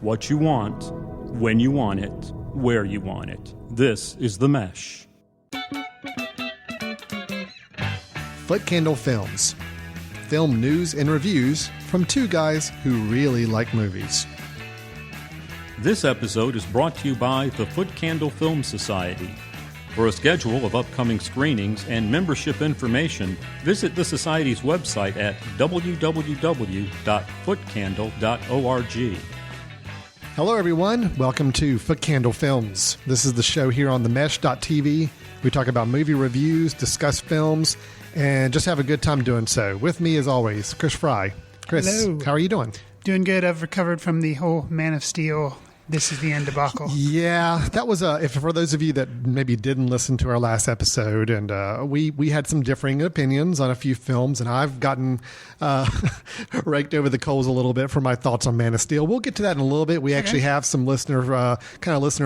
what you want, when you want it, where you want it. This is The Mesh. Footcandle Films. Film news and reviews from two guys who really like movies. This episode is brought to you by the Footcandle Film Society. For a schedule of upcoming screenings and membership information, visit the Society's website at www.footcandle.org. Hello, everyone. Welcome to Footcandle Films. This is the show here on themesh.tv. We talk about movie reviews, discuss films, and just have a good time doing so. With me, as always, Chris Fry. Chris, hello. How are you doing? Doing good. I've recovered from the whole Man of Steel, this is the end debacle. Yeah, that was for those of you that maybe didn't listen to our last episode, and we had some differing opinions on a few films, and I've gotten raked over the coals a little bit for my thoughts on Man of Steel. We'll get to that in a little bit. We actually have some listener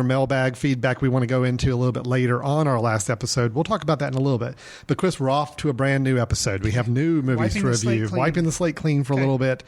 mailbag feedback we want to go into a little bit later on our last episode. We'll talk about that in a little bit. But Chris, we're off to a brand new episode. We have new movies to review. Wiping the slate clean for a little bit.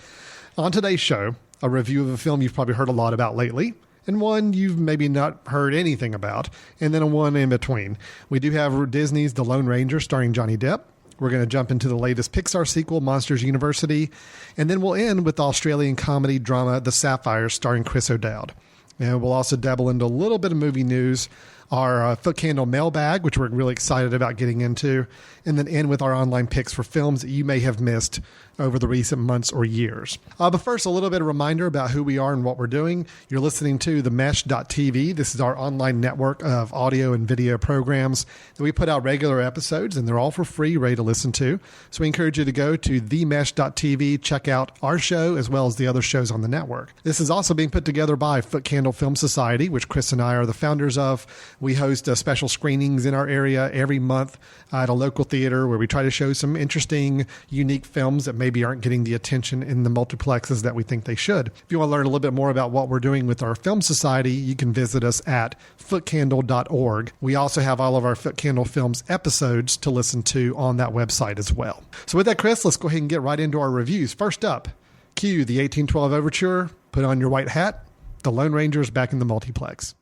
On today's show, a review of a film you've probably heard a lot about lately, and one you've maybe not heard anything about, and then a one in between. We do have Disney's The Lone Ranger starring Johnny Depp. We're going to jump into the latest Pixar sequel, Monsters University, and then we'll end with the Australian comedy drama The Sapphires starring Chris O'Dowd. And we'll also dabble into a little bit of movie news, our Footcandle mailbag, which we're really excited about getting into, and then end with our online picks for films that you may have missed over the recent months or years. But first, a little bit of reminder about who we are and what we're doing. You're listening to themesh.tv. This is our online network of audio and video programs that we put out regular episodes, and they're all for free, ready to listen to. So we encourage you to go to themesh.tv, check out our show as well as the other shows on the network. This is also being put together by Footcandle Film Society, which Chris and I are the founders of. We host special screenings in our area every month at a local theater where we try to show some interesting, unique films that maybe aren't getting the attention in the multiplexes that we think they should. If you want to learn a little bit more about what we're doing with our film society, you can visit us at footcandle.org. We also have all of our Footcandle Films episodes to listen to on that website as well. So with that, Chris, let's go ahead and get right into our reviews. First up, cue the 1812 Overture, put on your white hat. The Lone Ranger's back in the multiplex.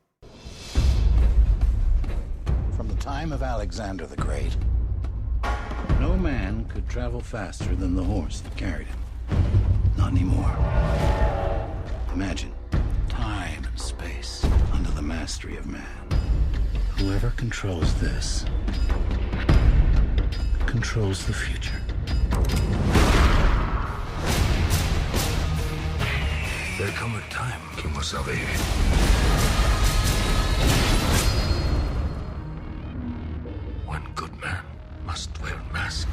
From the time of Alexander the Great, no man could travel faster than the horse that carried him. Not anymore. Imagine time and space under the mastery of man. Whoever controls this controls the future. There come a time que vous savez. One good man must wear a mask.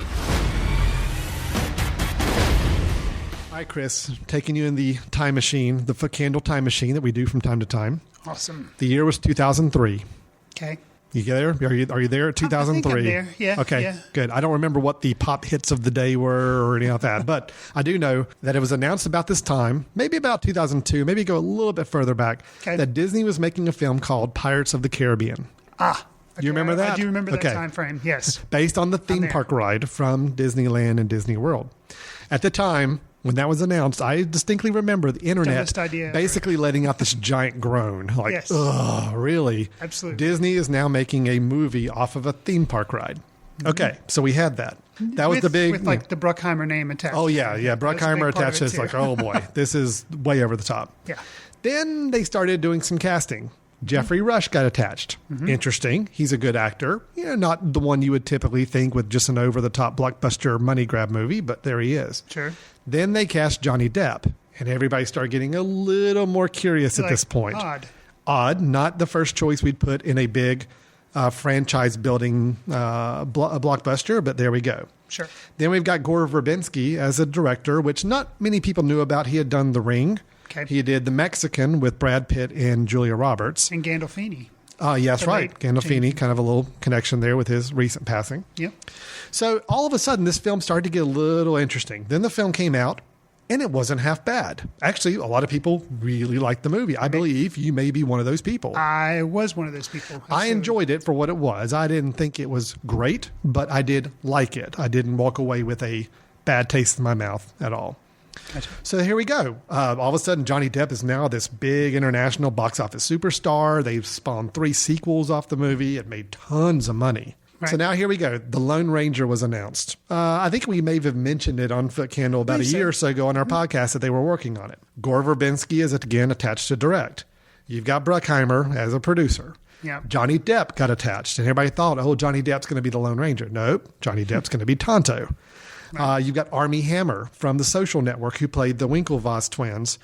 Hi, Chris. Taking you in the time machine, the Footcandle time machine that we do from time to time. Awesome. The year was 2003. Okay. You there? Are you there at 2003? I think I'm there. Yeah. Okay, yeah. Good. I don't remember what the pop hits of the day were or anything like that, but I do know that it was announced about this time, maybe about 2002, maybe go a little bit further back, that Disney was making a film called Pirates of the Caribbean. Okay. You remember that? I do remember that time frame, yes. Based on the theme park ride from Disneyland and Disney World. At the time, when that was announced, I distinctly remember the internet basically letting out this giant groan. Like, yes. Ugh, really? Absolutely. Disney is now making a movie off of a theme park ride. Mm-hmm. Okay, so we had that. That was the big... With like the Bruckheimer name attached. Oh, yeah. Bruckheimer attached. It's like, oh boy, this is way over the top. Yeah. Then they started doing some casting. Jeffrey Rush got attached. Mm-hmm. Interesting. He's a good actor. Not the one you would typically think with just an over-the-top blockbuster money grab movie, but there he is. Sure. Then they cast Johnny Depp, and everybody started getting a little more curious at this point. Odd. Not the first choice we'd put in a big franchise-building blockbuster, but there we go. Sure. Then we've got Gore Verbinski as a director, which not many people knew about. He had done The Ring. Okay. He did The Mexican with Brad Pitt and Julia Roberts. And Gandolfini. Yes, right. Gandolfini, kind of a little connection there with his recent passing. Yep. So all of a sudden, this film started to get a little interesting. Then the film came out, and it wasn't half bad. Actually, a lot of people really liked the movie. I believe you may be one of those people. I was one of those people. Absolutely. I enjoyed it for what it was. I didn't think it was great, but I did like it. I didn't walk away with a bad taste in my mouth at all. Gotcha. So here we go. All of a sudden, Johnny Depp is now this big international box office superstar. They've spawned 3 sequels off the movie. It made tons of money. Right. So now here we go. The Lone Ranger was announced. I think we may have mentioned it on Footcandle about a year or so ago on our podcast that they were working on it. Gore Verbinski is again attached to direct. You've got Bruckheimer as a producer. Yeah. Johnny Depp got attached, and everybody thought, oh, Johnny Depp's going to be the Lone Ranger. Nope, Johnny Depp's going to be Tonto. You've got Armie Hammer from The Social Network, who played the Winklevoss twins,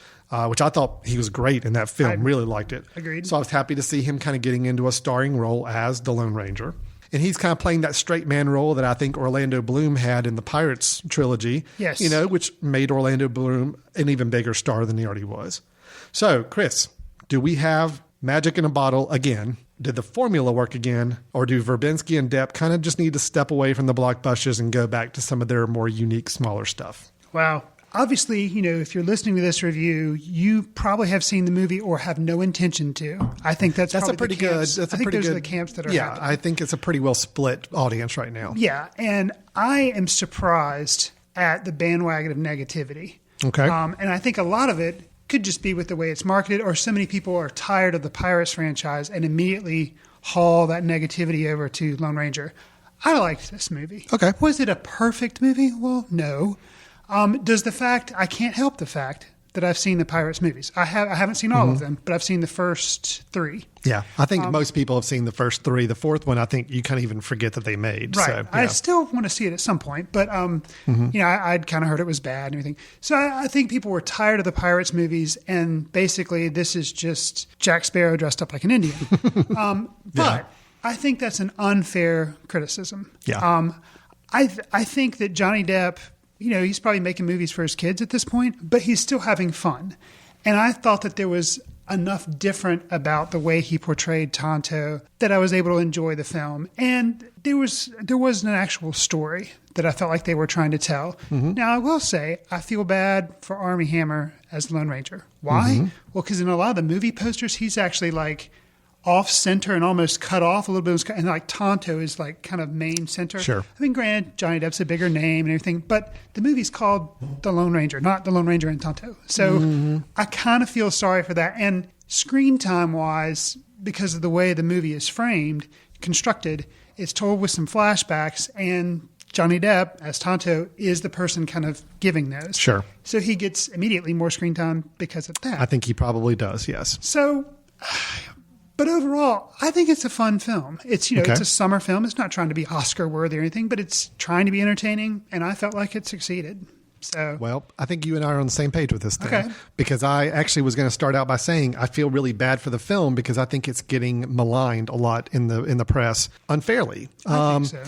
which I thought he was great in that film. Really liked it. Agreed. So I was happy to see him kind of getting into a starring role as the Lone Ranger. And he's kind of playing that straight man role that I think Orlando Bloom had in the Pirates trilogy. Yes. Which made Orlando Bloom an even bigger star than he already was. So, Chris, do we have magic in a bottle again? Did the formula work again? Or do Verbinski and Depp kind of just need to step away from the blockbusters and go back to some of their more unique, smaller stuff? Wow. Obviously, if you're listening to this review, you probably have seen the movie or have no intention to. I think that's a pretty good. I think those are the camps that are happening. I think it's a pretty well split audience right now. Yeah, and I am surprised at the bandwagon of negativity. Okay. And I think a lot of it could just be with the way it's marketed, or so many people are tired of the Pirates franchise and immediately haul that negativity over to Lone Ranger. I liked this movie. Okay. Was it a perfect movie? Well, no. I can't help the fact that I've seen the Pirates movies. I haven't seen all of them, but I've seen the first 3. Yeah, I think most people have seen the first 3. The fourth one, I think you kind of even forget that they made. Right. So, yeah. I still want to see it at some point, but I'd kind of heard it was bad and everything. So I think people were tired of the Pirates movies, and basically this is just Jack Sparrow dressed up like an Indian. But I think that's an unfair criticism. Yeah. I think that Johnny Depp, he's probably making movies for his kids at this point, but he's still having fun. And I thought that there was enough different about the way he portrayed Tonto that I was able to enjoy the film. And there was an actual story that I felt like they were trying to tell. Mm-hmm. Now, I will say, I feel bad for Armie Hammer as the Lone Ranger. Why? Mm-hmm. Well, because in a lot of the movie posters, he's actually like off center and almost cut off a little bit, and like Tonto is like kind of main center. Sure. I mean, granted, Johnny Depp's a bigger name and everything, but the movie's called The Lone Ranger, not The Lone Ranger and Tonto. So I kind of feel sorry for that. And screen time wise, because of the way the movie is framed, constructed, it's told with some flashbacks, and Johnny Depp as Tonto is the person kind of giving those. Sure. So he gets immediately more screen time because of that. I think he probably does, yes. So, but overall, I think it's a fun film. It's, Okay. It's a summer film. It's not trying to be Oscar worthy or anything, but it's trying to be entertaining, and I felt like it succeeded. So, well, I think you and I are on the same page with this thing. Okay. Because I actually was going to start out by saying I feel really bad for the film because I think it's getting maligned a lot in the press unfairly. I think so.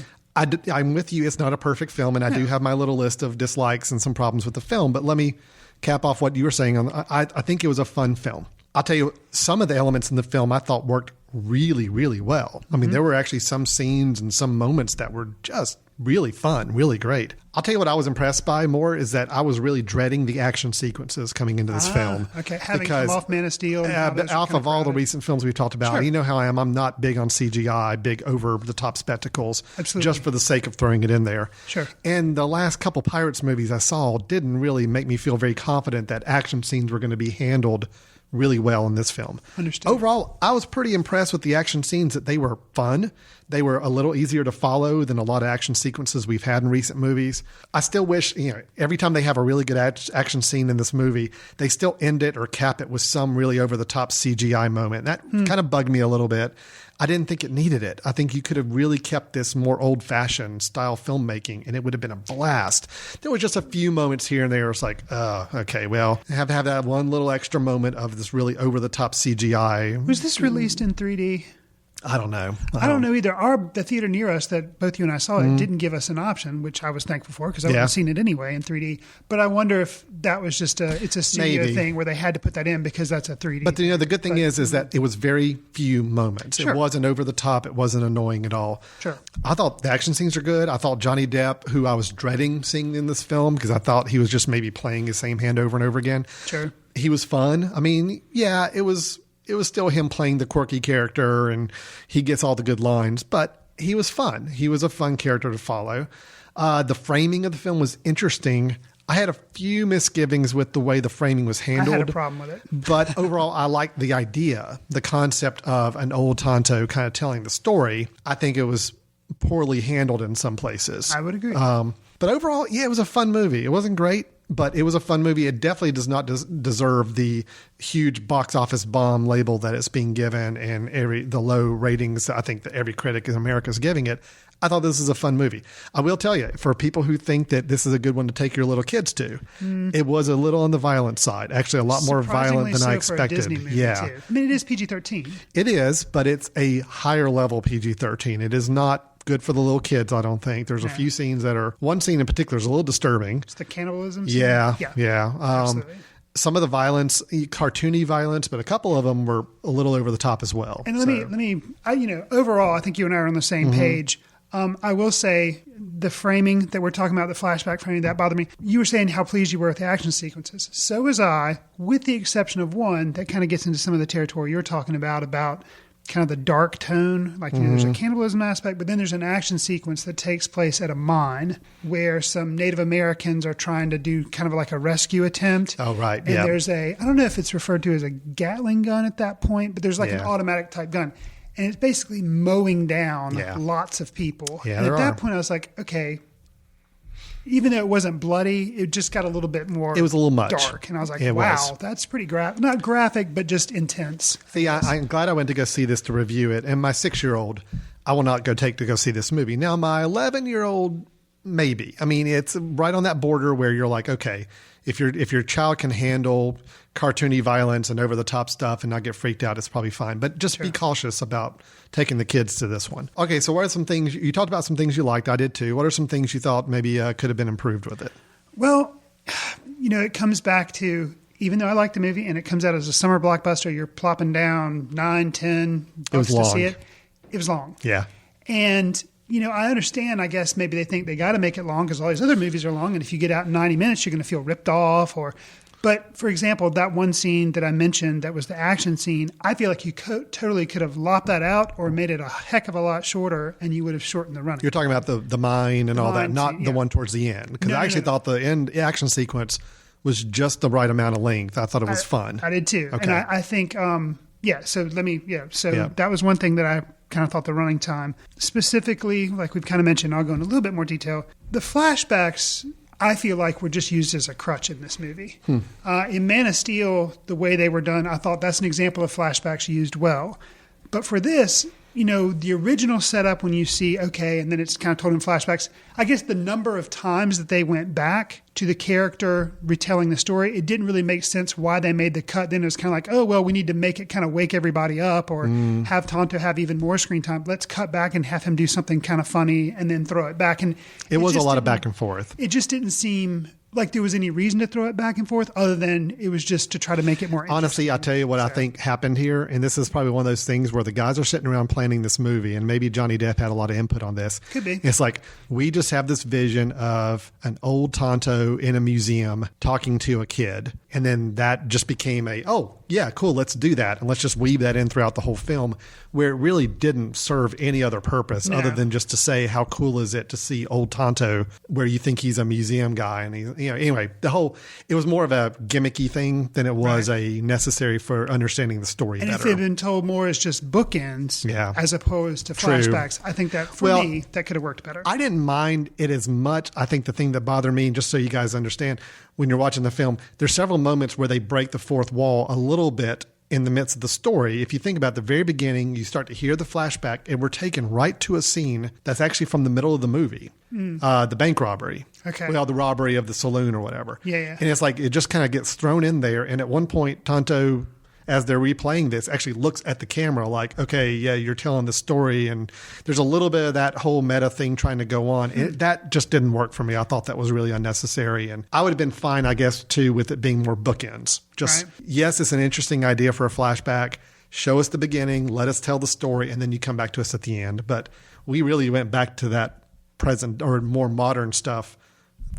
I'm with you. It's not a perfect film, and I do have my little list of dislikes and some problems with the film. But let me cap off what you were saying. I think it was a fun film. I'll tell you, some of the elements in the film I thought worked really, really well. I mean, there were actually some scenes and some moments that were just really fun, really great. I'll tell you what I was impressed by more is that I was really dreading the action sequences coming into this film. Okay, having come off Man of Steel. And off of all the recent films we've talked about. Sure. You know how I am. I'm not big on CGI, big over-the-top spectacles. Absolutely. Just for the sake of throwing it in there. Sure. And the last couple Pirates movies I saw didn't really make me feel very confident that action scenes were going to be handled really well in this film. Understood. Overall, I was pretty impressed with the action scenes, that they were fun. They were a little easier to follow than a lot of action sequences we've had in recent movies. I still wish, every time they have a really good action scene in this movie, they still end it or cap it with some really over-the-top CGI moment. That kind of bugged me a little bit. I didn't think it needed it. I think you could have really kept this more old-fashioned style filmmaking, and it would have been a blast. There was just a few moments here and there. It's like, okay, well, have to have that one little extra moment of this really over-the-top CGI. Was this released in 3D? I don't know. I don't know either. The theater near us that both you and I saw it didn't give us an option, which I was thankful for because I would have seen it anyway in 3D. But I wonder if that was just it's a studio thing where they had to put that in because that's a 3D. But the good thing is that it was very few moments. Sure. It wasn't over the top. It wasn't annoying at all. Sure. I thought the action scenes are good. I thought Johnny Depp, who I was dreading seeing in this film because I thought he was just maybe playing his same hand over and over again. Sure. He was fun. I mean, yeah, it was still him playing the quirky character, and he gets all the good lines, but he was fun. He was a fun character to follow. The framing of the film was interesting. I had a few misgivings with the way the framing was handled. I had a problem with it. But overall, I liked the idea, the concept of an old Tonto kind of telling the story. I think it was poorly handled in some places. I would agree. But overall, yeah, it was a fun movie. It wasn't great, but it was a fun movie. It definitely does not deserve the huge box office bomb label that it's being given and the low ratings I think that every critic in America is giving it. I thought this is a fun movie. I will tell you, for people who think that this is a good one to take your little kids to, it was a little on the violent side. Actually, a lot more violent than I expected. For a Disney movie yeah. too. I mean, it is PG-13. It is, but it's a higher level PG-13. It is not good for the little kids, I don't think. There's a few scenes that are, one scene in particular is a little disturbing. It's the cannibalism scene? Yeah. Absolutely. Some of the violence, cartoony violence, but a couple of them were a little over the top as well. And let me, overall, I think you and I are on the same page. I will say the framing that we're talking about, the flashback framing, that bothered me. You were saying how pleased you were with the action sequences. So was I, with the exception of one that kind of gets into some of the territory you're talking about kind of the dark tone. Like, there's a cannibalism aspect, but then there's an action sequence that takes place at a mine where some Native Americans are trying to do kind of like a rescue attempt. Oh, right. And there's I don't know if it's referred to as a Gatling gun at that point, but there's like an automatic type gun. And it's basically mowing down lots of people. Yeah, and at that point, I was like, okay, even though it wasn't bloody, it just got a little bit more. It was a little much. Dark. And I was like, wow, that's pretty not graphic, but just intense. See, I'm glad I went to go see this to review it. And my 6-year-old, I will not take to go see this movie. Now, my 11-year-old, maybe. I mean, it's right on that border where you're like, okay, if your child can handle cartoony violence and over the top stuff and not get freaked out, it's probably fine. But just be cautious about taking the kids to this one. Okay, so what are some things you talked about? Some things you liked. I did too. What are some things you thought maybe could have been improved with it? Well, it comes back to, even though I like the movie and it comes out as a summer blockbuster, you're plopping down $9-10 to see it. It was long. Yeah. And I understand, I guess maybe they think they got to make it long because all these other movies are long. And if you get out in 90 minutes, you're going to feel ripped off. But for example, that one scene that I mentioned, that was the action scene, I feel like you totally could have lopped that out or made it a heck of a lot shorter and you would have shortened the running. You're talking about the mine and all that, not the one towards the end. Because I actually thought the end action sequence was just the right amount of length. I thought it was fun. I did too. Okay. And I think, that was one thing that I kind of thought the running time. Specifically, like we've kind of mentioned, I'll go into a little bit more detail. The flashbacks, I feel like, were just used as a crutch in this movie. In Man of Steel, the way they were done, I thought that's an example of flashbacks used well. But for this, the original setup when you see, okay, and then it's kind of told in flashbacks, I guess the number of times that they went back to the character retelling the story, it didn't really make sense why they made the cut. Then it was kind of like, oh, well, we need to make it kind of wake everybody up or have Tonto have even more screen time. Let's cut back and have him do something kind of funny and then throw it back. And it was a lot of back and forth. It just didn't seem like there was any reason to throw it back and forth other than it was just to try to make it more interesting. Honestly, I'll tell you what I think happened here, and this is probably one of those things where the guys are sitting around planning this movie, and maybe Johnny Depp had a lot of input on this. Could be. It's like, we just have this vision of an old Tonto in a museum talking to a kid, and then that just became oh, yeah, cool, let's do that, and let's just weave that in throughout the whole film, where it really didn't serve any other purpose other than just to say, how cool is it to see old Tonto where you think he's a museum guy. And anyway, it was more of a gimmicky thing than it was a necessary for understanding the story better. And if it had been told more as just bookends as opposed to flashbacks, I think that for me, that could have worked better. I didn't mind it as much. I think the thing that bothered me, just so you guys understand, when you're watching the film, there's several moments where they break the fourth wall a little bit in the midst of the story. If you think about the very beginning, you start to hear the flashback, and we're taken right to a scene that's actually from the middle of the movie, the bank robbery. Okay. Well, the robbery of the saloon or whatever. Yeah. And it's like it just kind of gets thrown in there. And at one point, Tonto, as they're replaying this, actually looks at the camera like, okay, yeah, you're telling the story. And there's a little bit of that whole meta thing trying to go on. And that just didn't work for me. I thought that was really unnecessary. And I would have been fine, I guess, too, with it being more bookends. Yes, it's an interesting idea for a flashback. Show us the beginning, let us tell the story, and then you come back to us at the end. But we really went back to that present or more modern stuff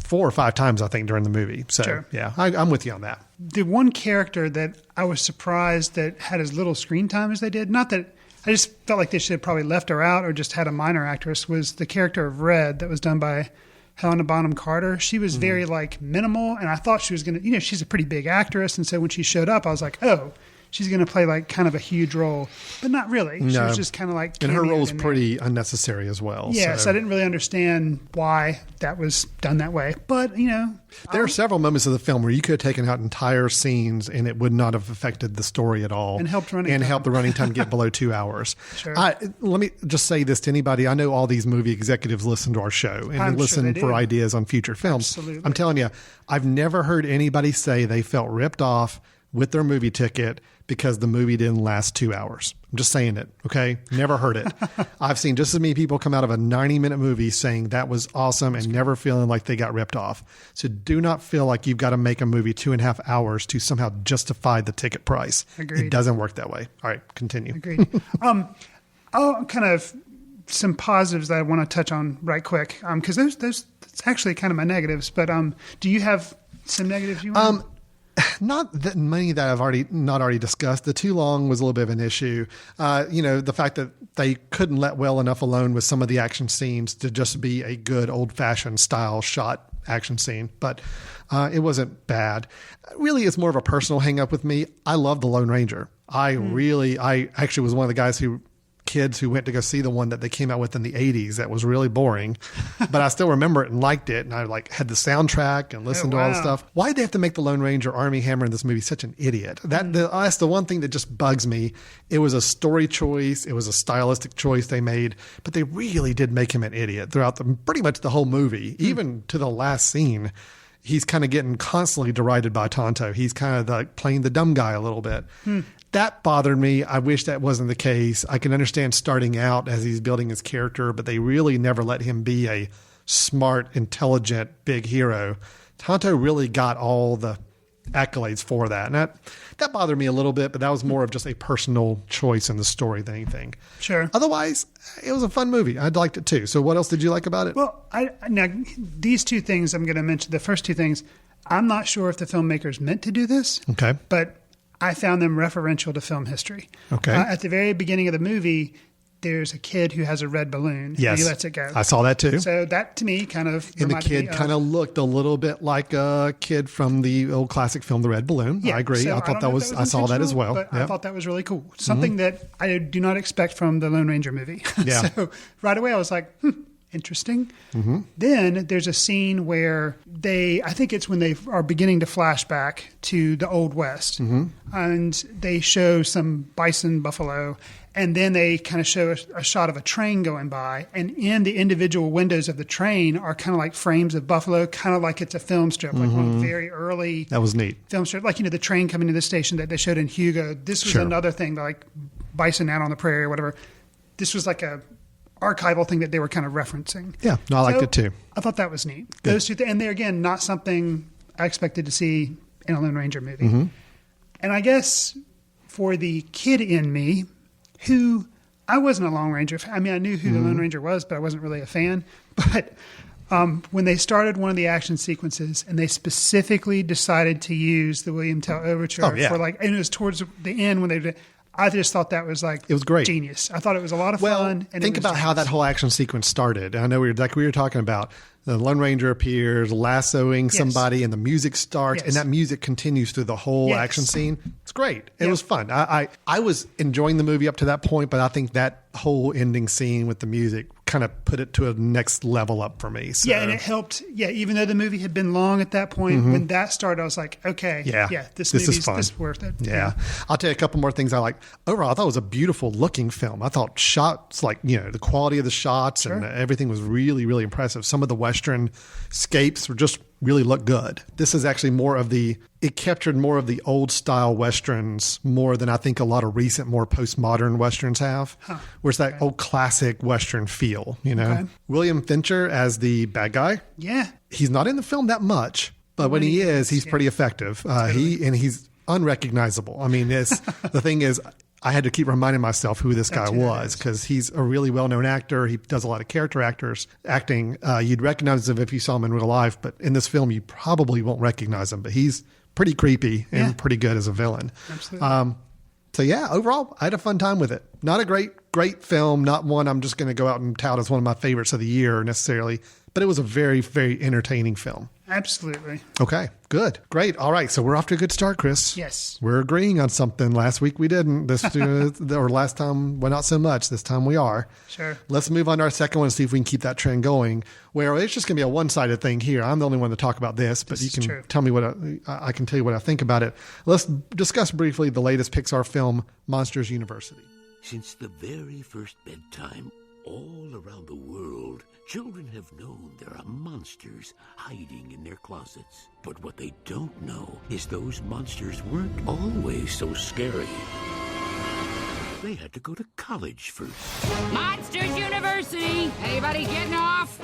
4 or 5 times, I think, during the movie. So, yeah, I'm with you on that. The one character that I was surprised that had as little screen time as they did, not that I just felt like they should have probably left her out or just had a minor actress, was the character of Red that was done by Helena Bonham Carter. She was very like minimal, and I thought she was going to, she's a pretty big actress. And so when she showed up, I was like, oh, she's going to play like kind of a huge role, but not really. She was just kind of like, and her role was pretty unnecessary as well. Yeah. So I didn't really understand why that was done that way, but there are several moments of the film where you could have taken out entire scenes and it would not have affected the story at all and helped the running time get below 2 hours. Sure. Let me just say this to anybody. I know all these movie executives listen to our show and they listen for ideas on future films. Absolutely. I'm telling you, I've never heard anybody say they felt ripped off with their movie ticket because the movie didn't last 2 hours. I'm just saying it, okay? Never heard it. I've seen just as many people come out of a 90-minute movie saying that was awesome and never feeling like they got ripped off. So do not feel like you've got to make a movie 2.5 hours to somehow justify the ticket price. Agreed. It doesn't work that way. All right, continue. Agreed. I'll kind of some positives that I want to touch on right quick because those it's actually kind of my negatives. But do you have some negatives you want? Not that many that I've not already discussed. The too long was a little bit of an issue. The fact that they couldn't let well enough alone with some of the action scenes to just be a good old-fashioned style shot action scene. But it wasn't bad. Really, it's more of a personal hang-up with me. I love The Lone Ranger. I actually was one of the kids who went to go see the one that they came out with in the 80s that was really boring, but I still remember it and liked it. And I had the soundtrack and listened to all the stuff. Why did they have to make the Lone Ranger Army Hammer in this movie such an idiot? That's the one thing that just bugs me. It was a story choice. It was a stylistic choice they made, but they really did make him an idiot throughout pretty much the whole movie, even to the last scene. He's kind of getting constantly derided by Tonto. He's kind of like playing the dumb guy a little bit. That bothered me. I wish that wasn't the case. I can understand starting out as he's building his character, but they really never let him be a smart, intelligent, big hero. Tonto really got all the accolades for that. And that bothered me a little bit, but that was more of just a personal choice in the story than anything. Sure. Otherwise, it was a fun movie. I liked it too. So what else did you like about it? Well, now these two things I'm going to mention, the first two things, I'm not sure if the filmmakers meant to do this. Okay. But I found them referential to film history. Okay. At the very beginning of the movie, there's a kid who has a red balloon. Yes. And he lets it go. I saw that too. So that to me kind of and the kid kind of looked a little bit like a kid from the old classic film, The Red Balloon. Yeah, I agree. So I thought I saw that as well. But I thought that was really cool. Something that I do not expect from the Lone Ranger movie. Yeah. So right away I was like, interesting. Then there's a scene where I think it's when they are beginning to flashback to the Old West, and they show some bison, buffalo, and then they kind of show a shot of a train going by, and in the individual windows of the train are kind of like frames of buffalo, kind of like it's a film strip, like one very early. That was neat. Film strip, like the train coming to the station that they showed in Hugo. This was another thing, like bison out on the prairie or whatever. This was like a archival thing that they were kind of referencing. Yeah, no, I liked it too. I thought that was neat. Good. Those two things, and they're again not something I expected to see in a Lone Ranger movie. And I guess for the kid in me, who I wasn't a Lone Ranger fan. I mean, I knew who the Lone Ranger was, but I wasn't really a fan. But when they started one of the action sequences and they specifically decided to use the William Tell Overture for and it was towards the end when they did. I just thought that was it was great. Genius. I thought it was a lot of fun. And think about how that whole action sequence started. I know we were talking about the Lone Ranger appears lassoing somebody and the music starts and that music continues through the whole action scene. It's great. It was fun. I was enjoying the movie up to that point, but I think that whole ending scene with the music kind of put it to a next level up for me. So. Yeah, and it helped. Yeah, even though the movie had been long at that point, when that started, I was like, okay, this is fun. This is worth it. Yeah. I'll tell you a couple more things I liked. Overall, I thought it was a beautiful looking film. I thought shots, the quality of the shots and everything was really, really impressive. Some of the Western scapes were just really look good. This is actually it captured more of the old style Westerns more than I think a lot of recent, more postmodern Westerns have, where it's that old classic Western feel, Okay. William Fincher as the bad guy. Yeah. He's not in the film that much, but when he is, he's pretty effective. He's unrecognizable. I mean, the thing is, I had to keep reminding myself who this guy was because he's a really well-known actor. He does a lot of character acting. You'd recognize him if you saw him in real life, but in this film, you probably won't recognize him. But he's pretty creepy and pretty good as a villain. Absolutely. So overall, I had a fun time with it. Not a great great film, not one I'm just going to go out and tout as one of my favorites of the year necessarily, but it was a very, very entertaining film. Absolutely. Okay, good. Great. All right, so we're off to a good start, Chris. Yes. We're agreeing on something. Last week we didn't. Or last time, well, not so much. This time we are. Sure. Let's move on to our second one and see if we can keep that trend going, where it's just going to be a one-sided thing here. I'm the only one to talk about this, but you can tell me what I can tell you what I think about it. Let's discuss briefly the latest Pixar film, Monsters University. Since the very first bedtime, all around the world, children have known there are monsters hiding in their closets. But what they don't know is those monsters weren't always so scary. They had to go to college first. Monsters University! Anybody getting off?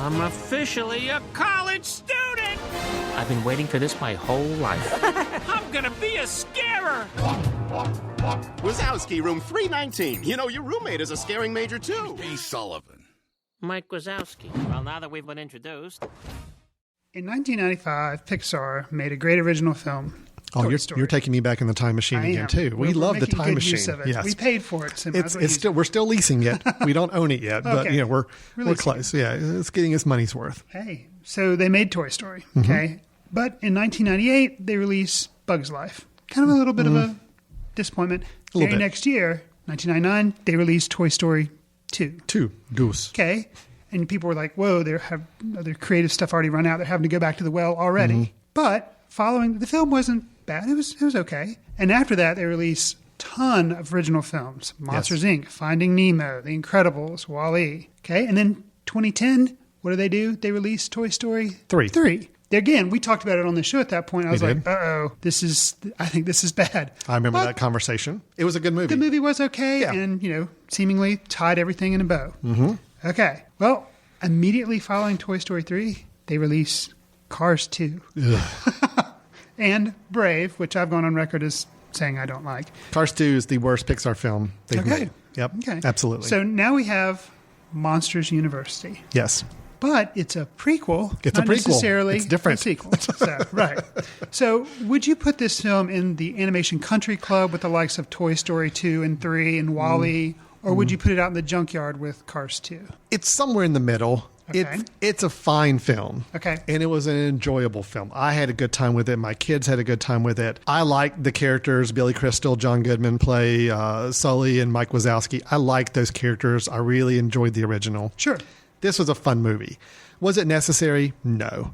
I'm officially a college student! I've been waiting for this my whole life. I'm gonna be a scarer! Wazowski, room 319. You know, your roommate is a scaring major, too. B. Sullivan. Mike Wazowski. Well, now that we've been introduced. In 1995, Pixar made a great original film. Oh, Toy Story. you're taking me back in the time machine I again am. too. We We're love the making time good machine. use of it. Yes, We paid for it. So we're still leasing it. We don't own it yet, but Okay. we're Releasing close. Yeah, it's getting its money's worth. Hey, so they made Toy Story, Mm-hmm. okay? But in 1998, they released Bug's Life. Kind of a little bit of a disappointment. Mm-hmm. little Very bit. next year, 1999, they released Toy Story 2. Goose. Okay. And people were like, whoa, their creative stuff already run out. They're having to go back to the well already. Mm-hmm. But following, the film wasn't bad. It was okay. And after that, they released a ton of original films. Monsters, Inc., Finding Nemo, The Incredibles, WALL-E. Okay. And then 2010, what do? They released Toy Story 3. Again, we talked about it on the show at that point. I was like, I think this is bad. I remember that conversation. It was a good movie. The movie was okay and, seemingly tied everything in a bow. Mm-hmm. Okay. Well, immediately following Toy Story 3, they released Cars 2. And Brave, which I've gone on record as saying I don't like. Cars 2 is the worst Pixar film they've made. Yep. Okay. Absolutely. So now we have Monsters University. yes. But it's a prequel. It's a not prequel. necessarily It's different. a sequel. So, right. So would you put this film in the Animation Country Club with the likes of Toy Story 2 and 3 and WALL-E? Or would you put it out in the junkyard with Cars 2? It's somewhere in the middle. Okay. It's a fine film. Okay. And it was an enjoyable film. I had a good time with it. My kids had a good time with it. I liked the characters. Billy Crystal, John Goodman play Sully and Mike Wazowski. I liked those characters. I really enjoyed the original. Sure. This was a fun movie. Was it necessary? No.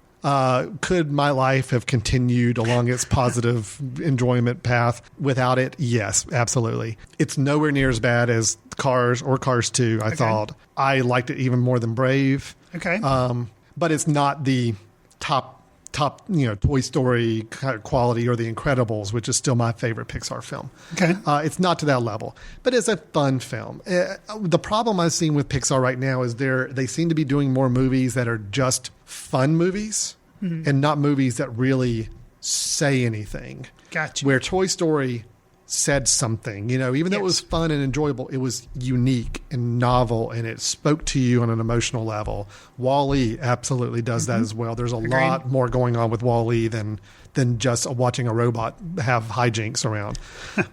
Could my life have continued along its positive enjoyment path without it? Yes, absolutely. It's nowhere near as bad as Cars or Cars 2, I thought. I liked it even more than Brave. Okay. But it's not the top Toy Story kind of quality or The Incredibles, which is still my favorite Pixar film. Okay. It's not to that level, but it's a fun film. The problem I've seen with Pixar right now is they seem to be doing more movies that are just fun movies and not movies that really say anything. Gotcha. Where Toy Story said something, even though it was fun and enjoyable, it was unique and novel and it spoke to you on an emotional level. WALL-E absolutely does that as well. There's a lot more going on with WALL-E than just watching a robot have hijinks around.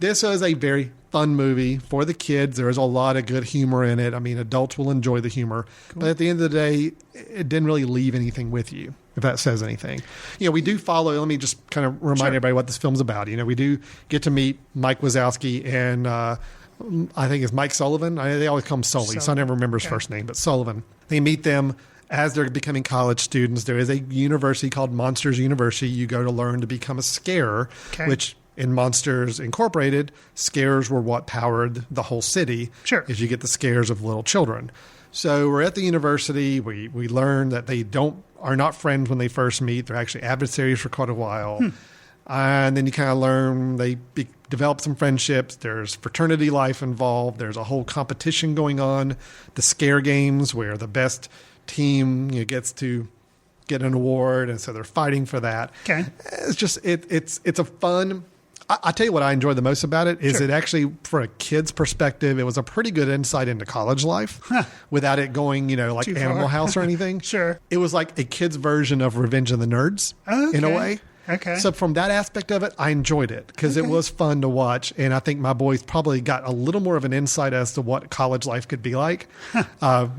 This is a very fun movie for the kids. There's a lot of good humor in it. I mean, adults will enjoy the humor, but at the end of the day, it didn't really leave anything with you, if that says anything. We do follow, let me just kind of remind everybody what this film's about. We do get to meet Mike Wazowski and I think it's Mike Sullivan. They always call him Sully, so I never remember his first name, but Sullivan. They meet them as they're becoming college students. There is a university called Monsters University. You go to learn to become a scarer, which in Monsters Incorporated, scares were what powered the whole city. Sure. Is you get the scares of little children. So we're at the university. We learn that they are not friends when they first meet. They're actually adversaries for quite a while. And then you kind of learn they develop some friendships. There's fraternity life involved. There's a whole competition going on. The scare games where the best team gets to get an award, and so they're fighting for that. Okay. It's just it's a fun. I tell you what I enjoy the most about it is it actually, for a kid's perspective, it was a pretty good insight into college life without it going, like Too Animal far. House or anything. Sure. It was like a kid's version of Revenge of the Nerds in a way. Okay. So from that aspect of it, I enjoyed it because it was fun to watch. And I think my boys probably got a little more of an insight as to what college life could be like,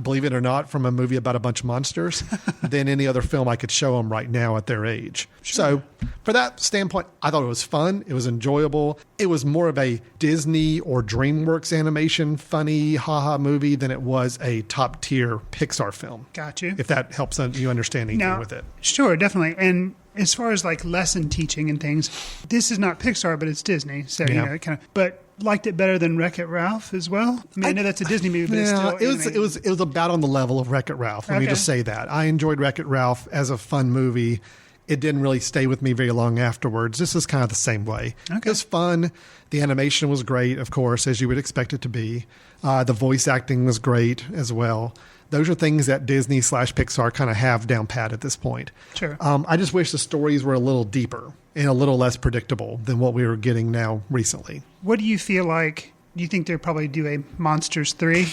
believe it or not, from a movie about a bunch of monsters than any other film I could show them right now at their age. Sure. So for that standpoint, I thought it was fun. It was enjoyable. It was more of a Disney or DreamWorks animation, funny, haha movie than it was a top tier Pixar film. Got you. If that helps you understand anything with it. Sure, definitely. And as far as like lesson teaching and things, this is not Pixar, but it's Disney. So, you know, it kind of, but liked it better than Wreck-It Ralph as well. I mean, I know that's a Disney movie, but it's still it was about on the level of Wreck-It Ralph. Let me just say that. I enjoyed Wreck-It Ralph as a fun movie. It didn't really stay with me very long afterwards. This is kind of the same way. Okay. It was fun. The animation was great, of course, as you would expect it to be. The voice acting was great as well. Those are things that Disney / Pixar kind of have down pat at this point. Sure. I just wish the stories were a little deeper and a little less predictable than what we were getting now recently. What do you feel like? Do you think they'll probably do a Monsters 3?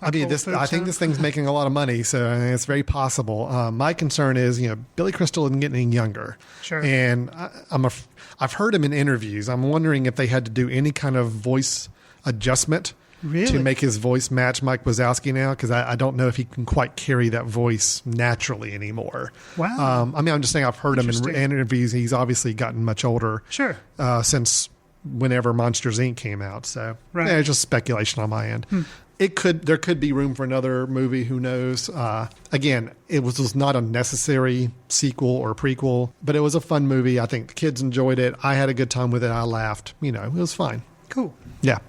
I mean, I think this thing's making a lot of money, so it's very possible. My concern is, Billy Crystal isn't getting any younger. Sure. And I've heard him in interviews. I'm wondering if they had to do any kind of voice adjustment to make his voice match Mike Wazowski now, because I don't know if he can quite carry that voice naturally anymore. Wow. I mean, I'm just saying I've heard him in interviews. He's obviously gotten much older. Sure. Since whenever Monsters, Inc. came out. So it's just speculation on my end. There could be room for another movie. Who knows? Again, it was not a necessary sequel or prequel, but it was a fun movie. I think the kids enjoyed it. I had a good time with it. I laughed. It was fine. Cool. Yeah.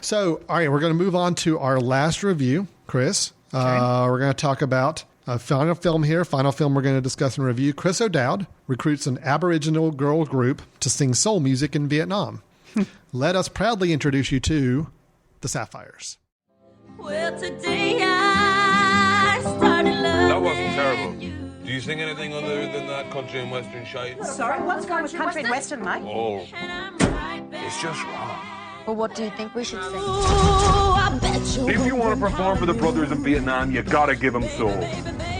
So, all right, we're going to move on to our last review, Chris. Okay. We're going to talk about a final film here. Final film we're going to discuss and review. Chris O'Dowd recruits an Aboriginal girl group to sing soul music in Vietnam. Let us proudly introduce you to the Sapphires. Well, today I started loving That wasn't terrible. Do you sing anything other than that country and western shite? Sorry, what's going with country and western, mate? Oh, it's just wrong. Well, what do you think we should sing? If you want to perform for the brothers in Vietnam, you gotta give them soul.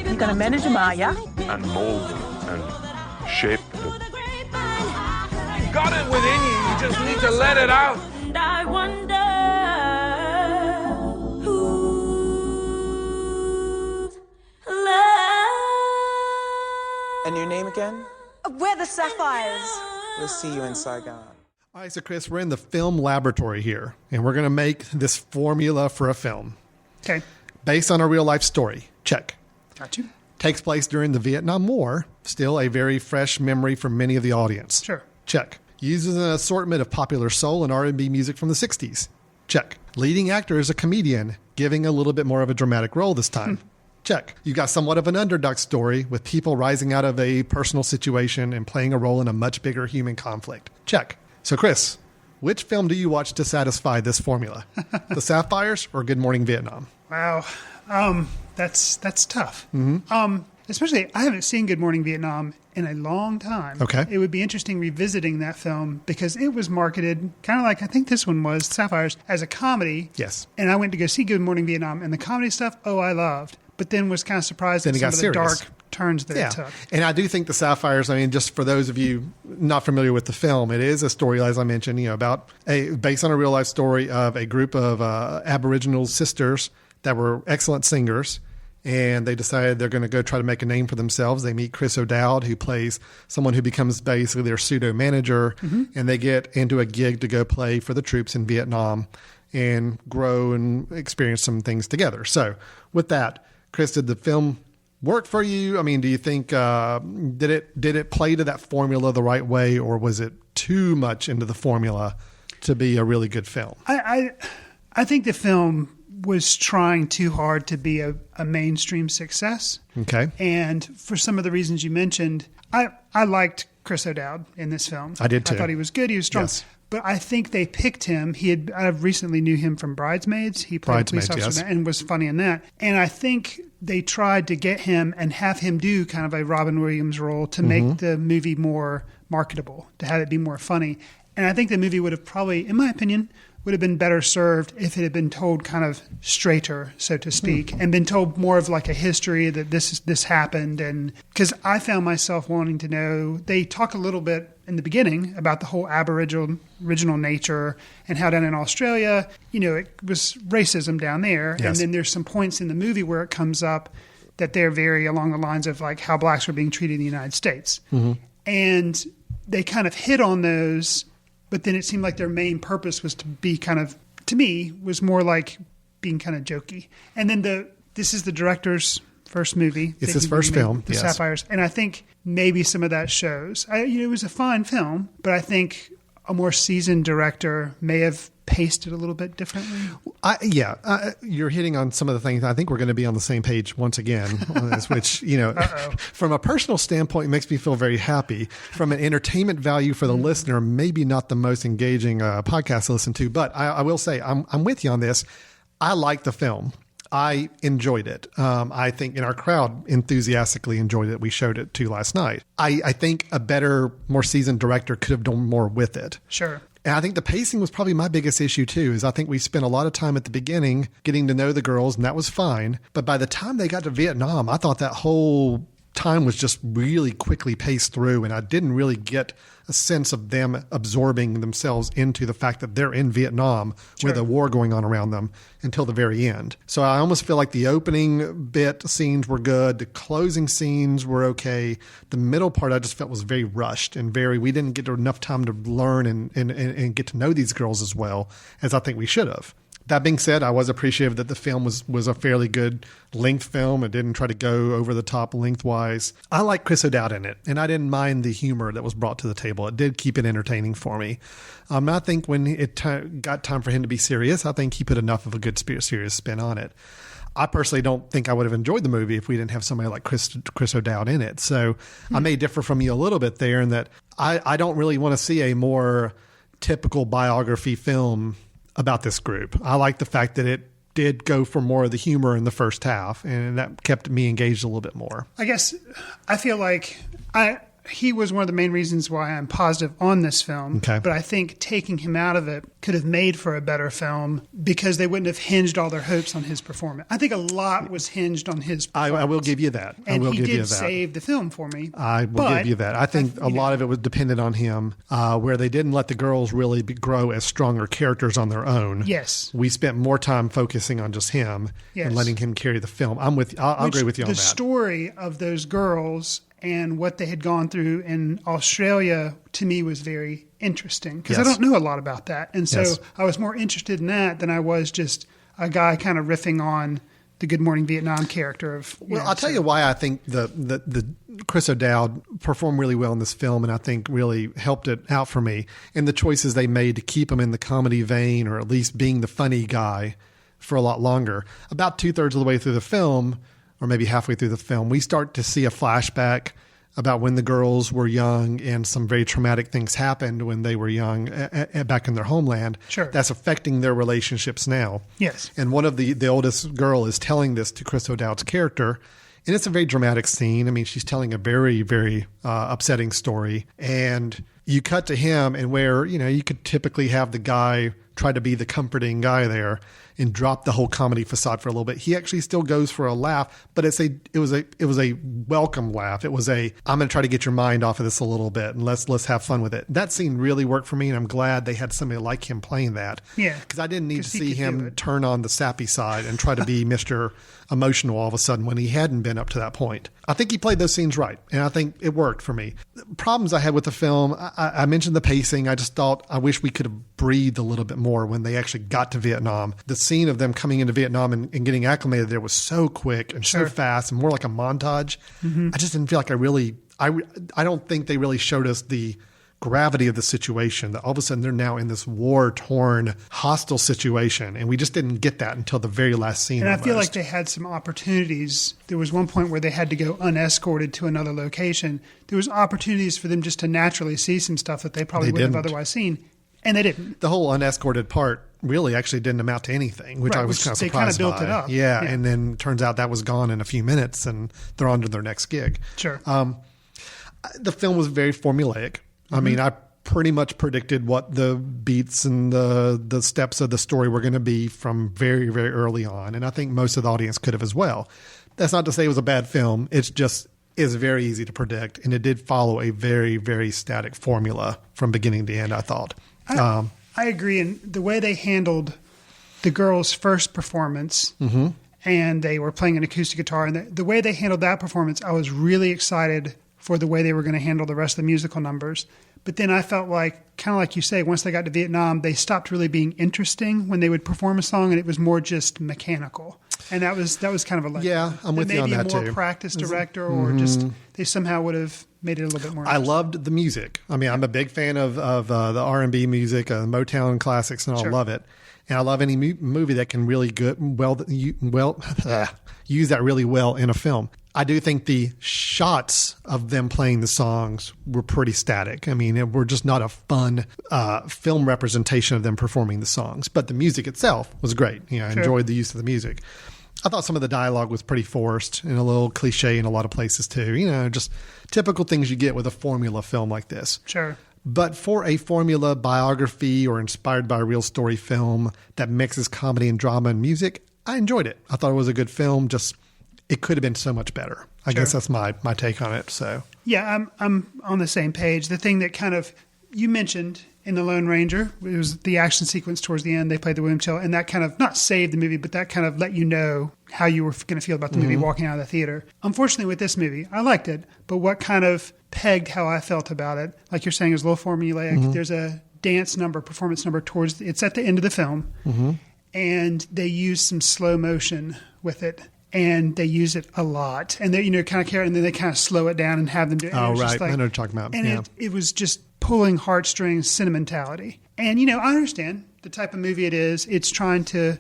You're gonna manage them, are ya? And mold them and shape them. You got it within you. You just need to let it out. And I wonder who's love. And your name again? We're the Sapphires. We'll see you in Saigon. All right, so Chris, we're in the film laboratory here, and we're going to make this formula for a film. Okay. Based on a real-life story. Check. Got you. Takes place during the Vietnam War. Still a very fresh memory for many of the audience. Sure. Check. Uses an assortment of popular soul and R&B music from the 60s. Check. Leading actor is a comedian, giving a little bit more of a dramatic role this time. Check. You got somewhat of an underdog story with people rising out of a personal situation and playing a role in a much bigger human conflict. Check. So, Chris, which film do you watch to satisfy this formula? The Sapphires or Good Morning Vietnam? Wow. That's tough. Mm-hmm. Especially, I haven't seen Good Morning Vietnam in a long time. Okay. It would be interesting revisiting that film because it was marketed kind of like, I think this one was, Sapphires, as a comedy. Yes. And I went to go see Good Morning Vietnam, and the comedy stuff, I loved. But then was kind of surprised at some of the dark turns that it took. And I do think the Sapphires, I mean, just for those of you not familiar with the film, it is a story, as I mentioned, about based on a real life story of a group of Aboriginal sisters that were excellent singers. And they decided they're going to go try to make a name for themselves. They meet Chris O'Dowd, who plays someone who becomes basically their pseudo manager. Mm-hmm. And they get into a gig to go play for the troops in Vietnam and grow and experience some things together. So with that, Chris, did the film work for you? I mean, do you think did it play to that formula the right way, or was it too much into the formula to be a really good film? I think the film was trying too hard to be a mainstream success. Okay. And for some of the reasons you mentioned, I liked Chris O'Dowd in this film. I did too. I thought he was good. He was strong. Yes. But I think they picked him. I recently knew him from Bridesmaids. He played a police officer and was funny in that. And I think they tried to get him and have him do kind of a Robin Williams role to make the movie more marketable, to have it be more funny. And I think the movie would have probably, in my opinion, would have been better served if it had been told kind of straighter, so to speak, and been told more of like a history that this happened. And because I found myself wanting to know, they talk a little bit in the beginning about the whole Aboriginal nature and how down in Australia, it was racism down there. Yes. And then there's some points in the movie where it comes up that they're very along the lines of like how blacks were being treated in the United States. Mm-hmm. And they kind of hit on those, but then it seemed like their main purpose was to be kind of, to me, was more like being kind of jokey. And then this is the director's first movie. It's his first film, The Sapphires. And I think maybe some of that shows. It was a fine film, but I think a more seasoned director may have paced it a little bit differently. You're hitting on some of the things. I think we're going to be on the same page once again on this, which, from a personal standpoint, makes me feel very happy. From an entertainment value for the listener, maybe not the most engaging podcast to listen to, but I will say I'm with you on this. I like the film. I enjoyed it. I think in our crowd enthusiastically enjoyed it. We showed it to last night. I think a better, more seasoned director could have done more with it. Sure. And I think the pacing was probably my biggest issue too, is I think we spent a lot of time at the beginning getting to know the girls, and that was fine. But by the time they got to Vietnam, I thought that whole time was just really quickly paced through, and I didn't really get a sense of them absorbing themselves into the fact that they're in Vietnam with a war going on around them until the very end. So I almost feel like the opening scenes were good. The closing scenes were okay. The middle part I just felt was very rushed and we didn't get enough time to learn and get to know these girls as well as I think we should have. That being said, I was appreciative that the film was a fairly good length film. It didn't try to go over the top lengthwise. I like Chris O'Dowd in it, and I didn't mind the humor that was brought to the table. It did keep it entertaining for me. I think when it got time for him to be serious, I think he put enough of a good serious spin on it. I personally don't think I would have enjoyed the movie if we didn't have somebody like Chris O'Dowd in it. So I may differ from you a little bit there in that I don't really want to see a more typical biography film about this group. I like the fact that it did go for more of the humor in the first half, and that kept me engaged a little bit more. I guess I feel like he was one of the main reasons why I'm positive on this film. Okay. But I think taking him out of it could have made for a better film because they wouldn't have hinged all their hopes on his performance. I think a lot was hinged on his performance. I will give you that. And he did save the film for me. I will give you that. I think a lot of it was dependent on him, where they didn't let the girls really grow as stronger characters on their own. Yes. We spent more time focusing on just him and letting him carry the film. I'll agree with you on that. The story of those girls and what they had gone through in Australia, to me, was very interesting because I don't know a lot about that. And so I was more interested in that than I was just a guy kind of riffing on the Good Morning Vietnam character. I'll tell you why I think the Chris O'Dowd performed really well in this film, and I think really helped it out for me. And the choices they made to keep him in the comedy vein, or at least being the funny guy for a lot longer. About 2/3 of the way through the film, or maybe halfway through the film, we start to see a flashback about when the girls were young and some very traumatic things happened when they were young back in their homeland. Sure. That's affecting their relationships now. Yes. And one of the oldest girl is telling this to Chris O'Dowd's character, and it's a very dramatic scene. I mean, she's telling a very, very upsetting story. And you cut to him, and where, you could typically have the guy try to be the comforting guy there and drop the whole comedy facade for a little bit. He actually still goes for a laugh, but it was a welcome laugh. It was I'm going to try to get your mind off of this a little bit, and let's have fun with it. That scene really worked for me, and I'm glad they had somebody like him playing that. Yeah. Because I didn't need to see him turn on the sappy side and try to be Mr. Emotional all of a sudden when he hadn't been up to that point. I think he played those scenes right, and I think it worked for me. The problems I had with the film, I mentioned the pacing. I just thought I wish we could have breathed a little bit more when they actually got to Vietnam. The scene of them coming into Vietnam and getting acclimated there was so quick and so fast and more like a montage. Mm-hmm. I just didn't feel like I don't think they really showed us the gravity of the situation, that all of a sudden they're now in this war-torn, hostile situation, and we just didn't get that until the very last scene. And I feel like they had some opportunities. There was one point where they had to go unescorted to another location. There was opportunities for them just to naturally see some stuff that they probably wouldn't have otherwise seen, and they didn't. The whole unescorted part really actually didn't amount to anything, which I was kind of surprised by. They kind of built it up. Yeah, and then turns out that was gone in a few minutes, and they're on to their next gig. Sure. The film was very formulaic. I mean, pretty much predicted what the beats and the steps of the story were going to be from very, very early on. And I think most of the audience could have as well. That's not to say it was a bad film. It's just is very easy to predict. And it did follow a very, very static formula from beginning to end, I thought. I agree. And the way they handled the girls' first performance, and they were playing an acoustic guitar, and the way they handled that performance, I was really excited for the way they were going to handle the rest of the musical numbers. But then I felt like, kind of like you say, once they got to Vietnam, they stopped really being interesting when they would perform a song, and it was more just mechanical. And that was kind of a lesson. Yeah, I'm with you on that too. Maybe a more practiced director, or just they somehow would have made it a little bit more. I loved the music. I mean, I'm a big fan of the R&B music, Motown classics, and I love it. And I love any movie that can really use that really well in a film. I do think the shots of them playing the songs were pretty static. I mean, we're just not a fun film representation of them performing the songs. But the music itself was great. I enjoyed the use of the music. I thought some of the dialogue was pretty forced and a little cliche in a lot of places too. Just typical things you get with a formula film like this. Sure. But for a formula biography or inspired by a real story film that mixes comedy and drama and music, I enjoyed it. I thought it was a good film. Just it could have been so much better. I guess that's my take on it. So yeah, I'm on the same page. The thing that kind of you mentioned in The Lone Ranger, it was the action sequence towards the end. They played the William Tell, and that kind of not saved the movie, but that kind of let you know how you were going to feel about the movie walking out of the theater. Unfortunately, with this movie, I liked it, but what kind of pegged how I felt about it, like you're saying, is a little formulaic. There's a dance number, performance number it's at the end of the film, and they use some slow motion with it. And they use it a lot, and they kind of care, and then they kind of slow it down and have them do it. Oh, right, I know what you're talking about. And it was just pulling heartstrings, sentimentality. And I understand the type of movie it is. It's trying to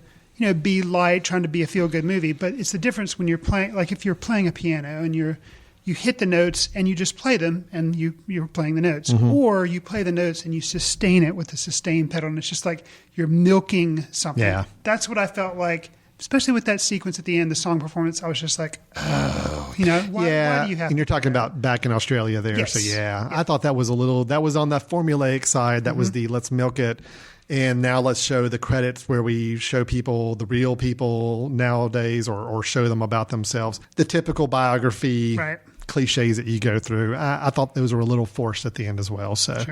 be light, trying to be a feel good movie, but it's the difference when you're playing. Like if you're playing a piano and you hit the notes and you just play them, and you're playing the notes, or you play the notes and you sustain it with the sustain pedal, and it's just like you're milking something. Yeah, that's what I felt like. Especially with that sequence at the end, the song performance, I was just like, why do you have and you're talking about back in Australia there. Yes. So I thought that was that was on that formulaic side. That was the let's milk it. And now let's show the credits where we show people, the real people nowadays, or show them about themselves. The typical biography cliches that you go through. I thought those were a little forced at the end as well. So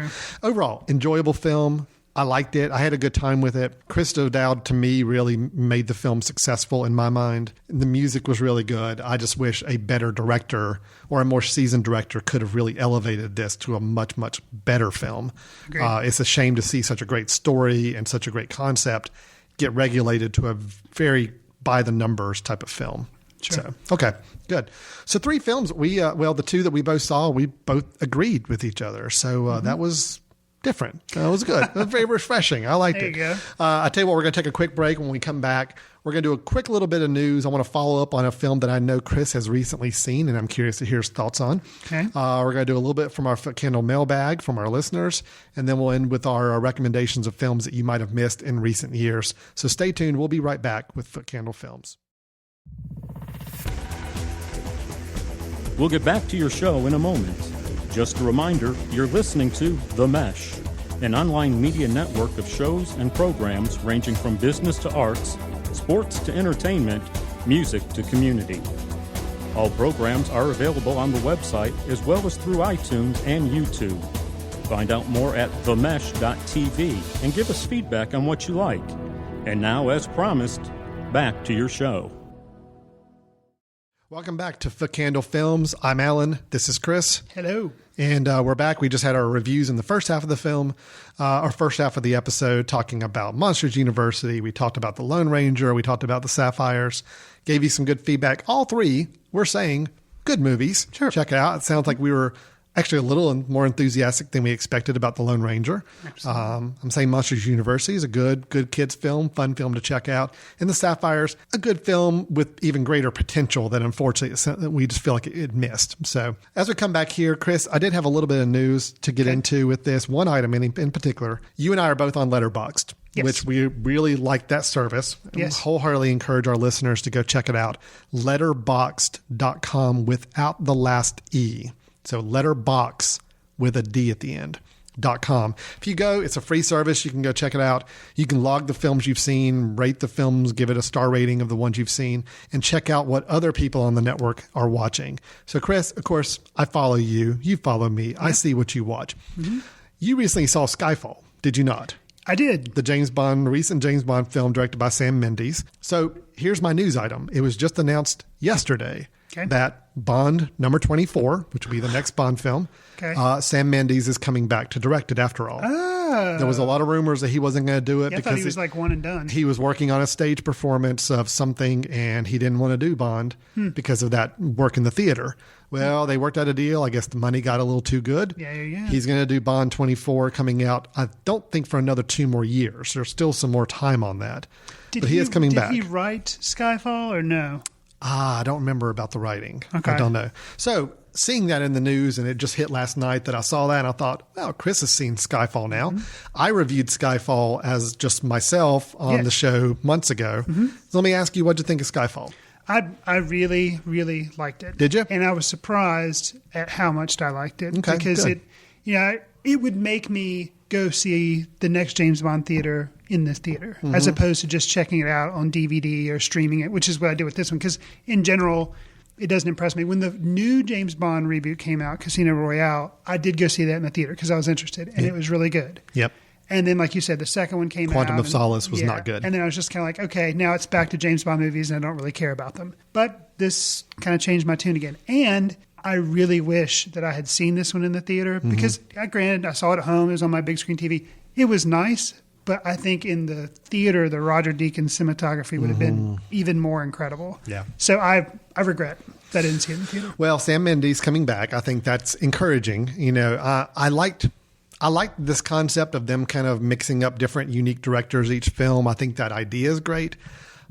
overall, enjoyable film. I liked it. I had a good time with it. Chris O'Dowd, to me, really made the film successful in my mind. The music was really good. I just wish a better director or a more seasoned director could have really elevated this to a much, much better film. It's a shame to see such a great story and such a great concept get regulated to a very by-the-numbers type of film. So, okay, good. So 3 films. The 2 that we both saw, we both agreed with each other. So that was different. It was good. It was very refreshing. I liked it. There you go. I tell you what, we're going to take a quick break. When we come back, we're going to do a quick little bit of news. I want to follow up on a film that I know Chris has recently seen, and I'm curious to hear his thoughts on. Okay. We're going to do a little bit from our Footcandle mailbag from our listeners, and then we'll end with our recommendations of films that you might have missed in recent years. So stay tuned. We'll be right back with Footcandle Films. We'll get back to your show in a moment. Just a reminder, you're listening to The Mesh, an online media network of shows and programs ranging from business to arts, sports to entertainment, music to community. All programs are available on the website as well as through iTunes and YouTube. Find out more at themesh.tv and give us feedback on what you like. And now, as promised, back to your show. Welcome back to Footcandle Films. I'm Alan. This is Chris. Hello. And we're back. We just had our reviews in the first half of the film, our first half of the episode, talking about Monsters University. We talked about The Lone Ranger. We talked about the Sapphires. Gave you some good feedback. All 3, we're saying, good movies. Sure. Check it out. It sounds like we were actually a little more enthusiastic than we expected about The Lone Ranger. I'm saying Monsters University is a good kids film, fun film to check out. And The Sapphires, a good film with even greater potential that unfortunately we just feel like it missed. So as we come back here, Chris, I did have a little bit of news to get into with this. One item in particular. You and I are both on Letterboxd. Yes. Which we really like that service. Yes. Wholeheartedly encourage our listeners to go check it out. Letterboxd.com without the last E. So Letterbox with a D at the end. filmsociety.com. If you go, it's a free service. You can go check it out. You can log the films you've seen, rate the films, give it a star rating of the ones you've seen, and check out what other people on the network are watching. So, Chris, of course, I follow you. You follow me. Yep. I see what you watch. Mm-hmm. You recently saw Skyfall, did you not? I did. The recent James Bond film directed by Sam Mendes. So here's my news item. It was just announced yesterday that Bond number 24, which will be the next Bond film, Sam Mendes is coming back to direct it after all. There was a lot of rumors that he wasn't going to do it because I thought he was like one and done. He was working on a stage performance of something and he didn't want to do Bond because of that work in the theater. Well, they worked out a deal. I guess the money got a little too good. Yeah. He's going to do Bond 24 coming out, I don't think, for another 2 more years. There's still some more time on that. But he is coming back. Did he write Skyfall or no? I don't remember about the writing. Okay. I don't know. So seeing that in the news, and it just hit last night that I saw that, and I thought, well, Chris has seen Skyfall now. Mm-hmm. I reviewed Skyfall as just myself on the show months ago. Mm-hmm. So let me ask you, what did you think of Skyfall? I really, really liked it. Did you? And I was surprised at how much I liked it. Okay, because good. it would make me go see the next James Bond theater in this theater, as opposed to just checking it out on DVD or streaming it, which is what I did with this one. Because in general, it doesn't impress me. When the new James Bond reboot came out, Casino Royale, I did go see that in the theater because I was interested, and it was really good. Yep. And then, like you said, the second one came out. Quantum of Solace was not good. And then I was just kind of like, okay, now it's back to James Bond movies, and I don't really care about them. But this kind of changed my tune again. And I really wish that I had seen this one in the theater because, granted, I saw it at home. It was on my big screen TV. It was nice, but I think in the theater, the Roger Deakins cinematography would have been even more incredible. Yeah. So I regret that I didn't see it in the theater. Well, Sam Mendes coming back, I think that's encouraging. I liked this concept of them kind of mixing up different unique directors each film. I think that idea is great.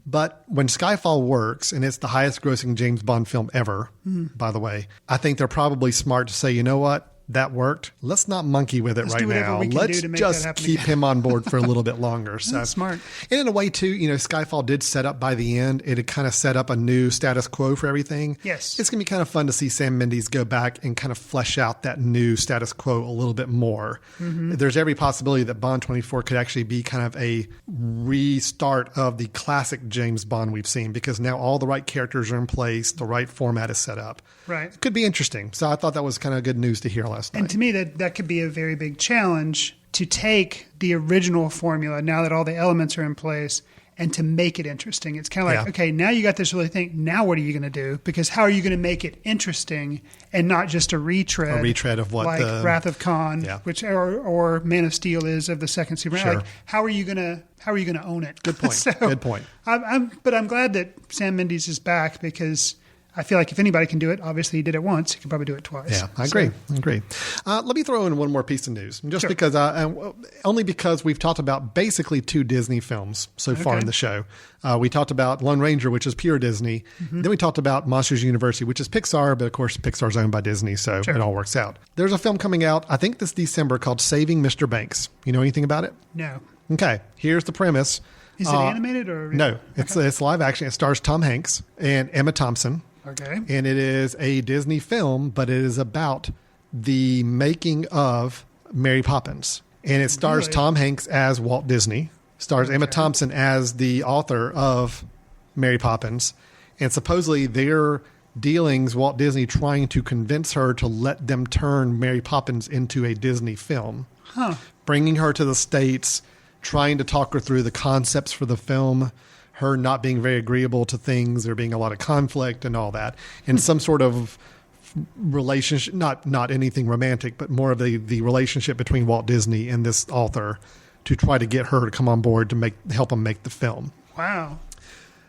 But when Skyfall works, and it's the highest grossing James Bond film ever, by the way, I think they're probably smart to say, you know what? That worked. Let's not monkey with it right now. Let's just keep him on board for a little bit longer. So that's smart. And in a way, too, Skyfall did set up by the end. It had kind of set up a new status quo for everything. Yes. It's going to be kind of fun to see Sam Mendes go back and kind of flesh out that new status quo a little bit more. Mm-hmm. There's every possibility that Bond 24 could actually be kind of a restart of the classic James Bond we've seen because now all the right characters are in place. The right format is set up. Right. It could be interesting. So I thought that was kind of good news to hear last night. And to me, that could be a very big challenge to take the original formula now that all the elements are in place and to make it interesting. It's kind of like, okay, now you got this really thing. Now what are you going to do? Because how are you going to make it interesting and not just a retread? A retread of what like Wrath of Khan, which or Man of Steel is of the second Superman. Sure. Like, how are you going to own it? Good point. Good point. But I'm glad that Sam Mendes is back because I feel like if anybody can do it, obviously he did it once. He can probably do it twice. Yeah, I agree. Let me throw in one more piece of news, just because only because we've talked about basically 2 Disney films so far in the show. We talked about Lone Ranger, which is pure Disney. Mm-hmm. Then we talked about Monsters University, which is Pixar, but of course Pixar's owned by Disney, so it all works out. There's a film coming out, I think this December, called Saving Mr. Banks. You know anything about it? No. Okay, here's the premise. Is it animated or? No, it's live action. It stars Tom Hanks and Emma Thompson. Okay. And it is a Disney film, but it is about the making of Mary Poppins. And it stars Tom Hanks as Walt Disney, stars Emma Thompson as the author of Mary Poppins. And supposedly their dealings, Walt Disney trying to convince her to let them turn Mary Poppins into a Disney film. Bringing her to the States, trying to talk her through the concepts for the film, her not being very agreeable to things, there being a lot of conflict and all that, and some sort of relationship, not anything romantic, but more of the relationship between Walt Disney and this author to try to get her to come on board to help him make the film. Wow.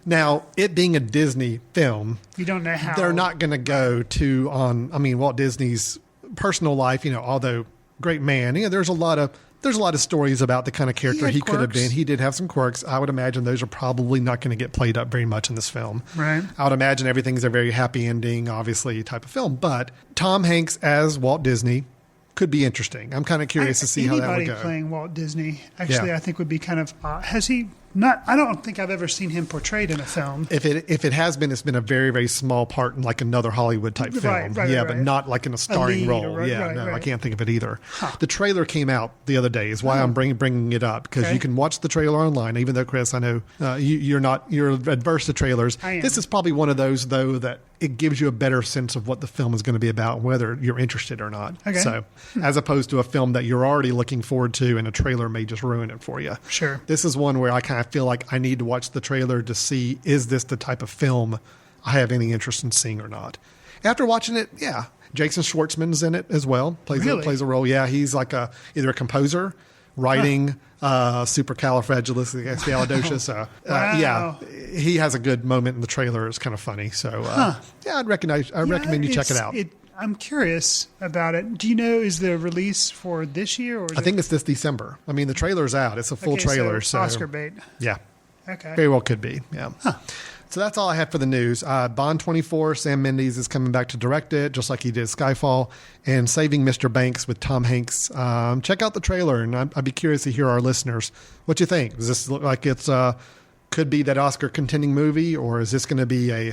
Now, it being a Disney film, you don't know how they're not going to go to Walt Disney's personal life, although great man, there's a lot of stories about the kind of character he could have been. He did have some quirks. I would imagine those are probably not going to get played up very much in this film. Right. I would imagine everything's a very happy ending, obviously, type of film. But Tom Hanks as Walt Disney could be interesting. I'm kind of curious to see how that would go. Anybody playing Walt Disney, actually, I think would be kind of odd. Has he I don't think I've ever seen him portrayed in a film. If it has been, it's been a very, very small part in like another Hollywood type film. But not like in a starring role. I can't think of it either. The trailer came out the other day is why I'm bringing it up, because you can watch the trailer online, even though, Chris, I know you're adverse to trailers. I am. This is probably one of those, though, that it gives you a better sense of what the film is going to be about, whether you're interested or not. Okay. So, as opposed to a film that you're already looking forward to, and a trailer may just ruin it for you. Sure. This is one where I kind of feel like I need to watch the trailer to see, is this the type of film I have any interest in seeing or not? After watching it, yeah. Jason Schwartzman's in it as well. Plays a role. Yeah, he's like either a composer, writing, supercalifragilisticexpialidocious. Yeah, he has a good moment in the trailer. It's kind of funny. So yeah, I recommend you check it out. I'm curious about it. Do you know, is the release for this year? Or I think it's this December. I mean, the trailer's out. It's a full trailer. So Oscar bait. Yeah. Okay. Very well could be. Yeah. So that's all I had for the news. Bond 24, Sam Mendes is coming back to direct it, just like he did Skyfall, and Saving Mr. Banks with Tom Hanks. Check out the trailer, and I'd be curious to hear our listeners. What you think? Does this look like it's could be that Oscar contending movie, or is this going to be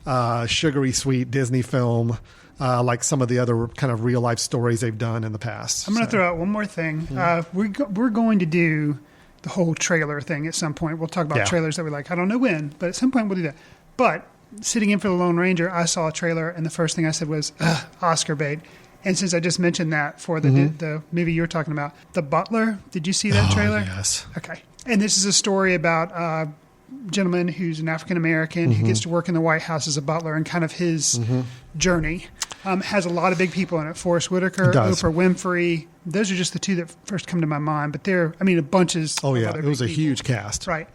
a sugary sweet Disney film like some of the other kind of real life stories they've done in the past? I'm going to throw out one more thing. We're going to do the whole trailer thing at some point. We'll talk about trailers that we like. I don't know when, but at some point we'll do that. But sitting in for The Lone Ranger, I saw a trailer, and the first thing I said was, Oscar bait. And since I just mentioned that for the movie you were talking about, The Butler, did you see that trailer? Yes. Okay. And this is a story about a gentleman who's an African-American who gets to work in the White House as a butler, and kind of his journey. Has a lot of big people in it. Forrest Whitaker, Oprah Winfrey. Those are just the two that first come to my mind. But a bunches of other it was a people. huge cast. Right.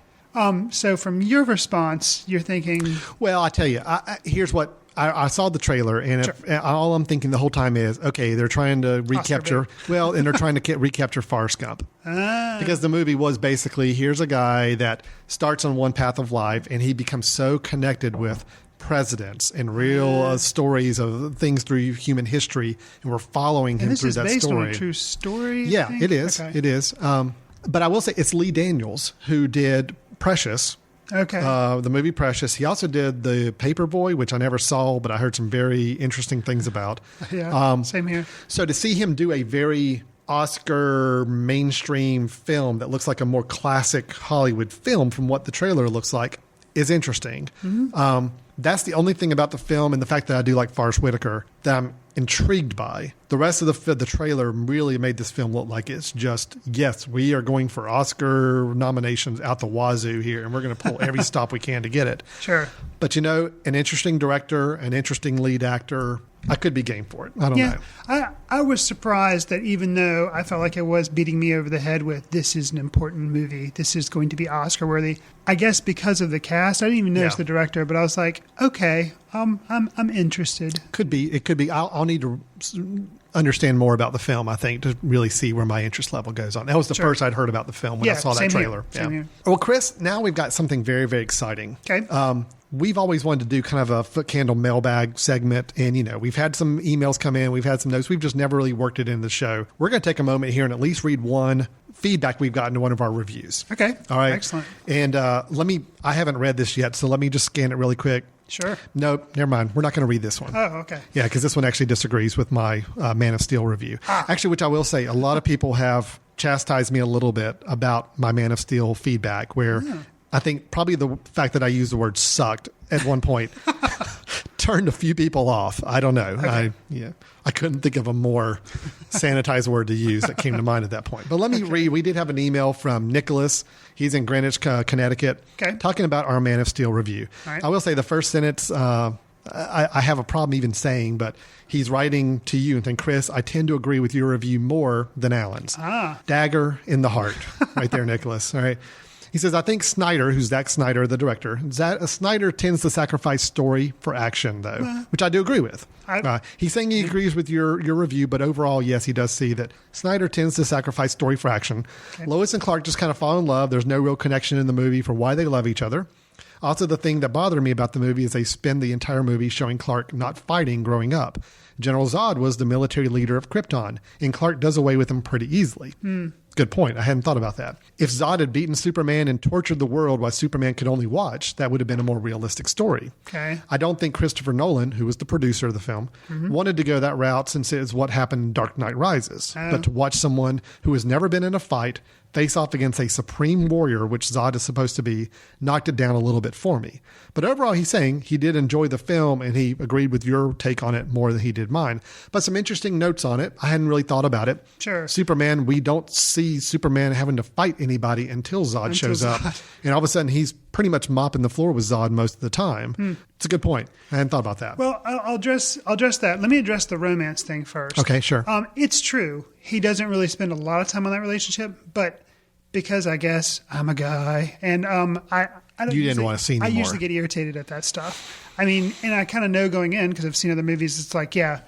So from your response, you're thinking... Well, I tell you, here's what... I saw the trailer, and all I'm thinking the whole time is, okay, they're trying to recapture... Well, and they're trying to recapture Forrest Gump. Because the movie was basically, here's a guy that starts on one path of life, and he becomes so connected with presidents and real stories of things through human history, and we're following him through that story. And this is based on a true story? Yeah, it is. Okay. It is. But I will say it's Lee Daniels who did Precious. Okay. The movie Precious. He also did The Paperboy, which I never saw, but I heard some very interesting things about. Yeah, same here. So to see him do a very Oscar mainstream film that looks like a more classic Hollywood film from what the trailer looks like is interesting. That's the only thing about the film, and the fact that I do like Forrest Whitaker, that I'm intrigued by. The rest of the trailer really made this film look like it's just, yes, we are going for Oscar nominations out the wazoo here, and we're going to pull every stop we can to get it. Sure. But, an interesting director, an interesting lead actor, I could be game for it. I don't know. I was surprised that even though I felt like it was beating me over the head with, this is an important movie, this is going to be Oscar worthy. I guess because of the cast, I didn't even notice the director, but I was like, okay, I'm interested. Could be. It could be. I'll need to understand more about the film, I think, to really see where my interest level goes on. That was the first I'd heard about the film when I saw that trailer. Same here. Well, Chris, now we've got something very, very exciting. Okay. We've always wanted to do kind of a Footcandle mailbag segment, and we've had some emails come in, we've had some notes, we've just never really worked it in the show. We're going to take a moment here and at least read one feedback we've gotten to one of our reviews. Okay. All right. Excellent. And I haven't read this yet, so let me just scan it really quick. Sure. Nope, never mind. We're not going to read this one. Oh, okay. Yeah, because this one actually disagrees with my Man of Steel review. Actually, which I will say, a lot of people have chastised me a little bit about my Man of Steel feedback, where I think probably the fact that I used the word sucked at one point turned a few people off. I don't know. Okay. I couldn't think of a more sanitized word to use that came to mind at that point. But let me read. We did have an email from Nicholas. He's in Greenwich, Connecticut, talking about our Man of Steel review. Right. I will say the first sentence I have a problem even saying, but he's writing to you and saying, Chris, I tend to agree with your review more than Alan's. Dagger in the heart. Right there, Nicholas. All right. He says, I think Snyder, who's Zack Snyder, the director, Snyder tends to sacrifice story for action, though, which I do agree with. He's saying he agrees with your review, but overall, yes, he does see that Snyder tends to sacrifice story for action. Okay. Lois and Clark just kind of fall in love. There's no real connection in the movie for why they love each other. Also, the thing that bothered me about the movie is they spend the entire movie showing Clark not fighting growing up. General Zod was the military leader of Krypton, and Clark does away with him pretty easily. Good point. I hadn't thought about that. If Zod had beaten Superman and tortured the world while Superman could only watch, that would have been a more realistic story. Okay. I don't think Christopher Nolan, who was the producer of the film, wanted to go that route since it is what happened in Dark Knight Rises. But to watch someone who has never been in a fight face off against a supreme warrior, which Zod is supposed to be, knocked it down a little bit for me. But overall, he's saying he did enjoy the film and he agreed with your take on it more than he did mine. But some interesting notes on it. I hadn't really thought about it. Sure. Superman, we don't see Superman having to fight anybody until Zod shows up. And all of a sudden, he's pretty much mopping the floor with Zod most of the time. It's a good point. I hadn't thought about that. Well, I'll address that. Let me address the romance thing first. Okay, sure. It's true. He doesn't really spend a lot of time on that relationship, but because I guess I'm a guy and I don't you didn't want to see anymore. I usually get irritated at that stuff. I mean, and I kind of know going in because I've seen other movies. It's like, yeah,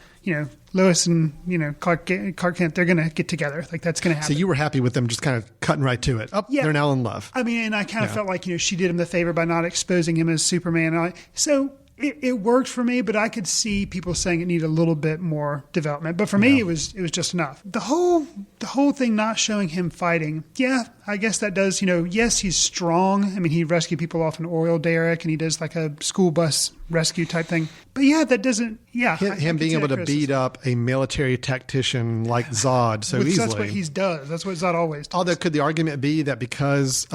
Lois and Clark Kent, they're gonna get together. Like that's gonna happen. So you were happy with them just kind of cutting right to it. They're now in love. I mean, and I kind of felt like she did him the favor by not exposing him as Superman. So it worked for me, but I could see people saying it needed a little bit more development. But for me, it was just enough. The whole thing not showing him fighting, yeah, I guess that does. Yes, he's strong. I mean, he rescued people off an oil derrick, and he does like a school bus rescue type thing. But yeah, that doesn't. Yeah, him being able to beat up a military tactician like Zod so easily. That's what he does. That's what Zod always does. Although, could the argument be that because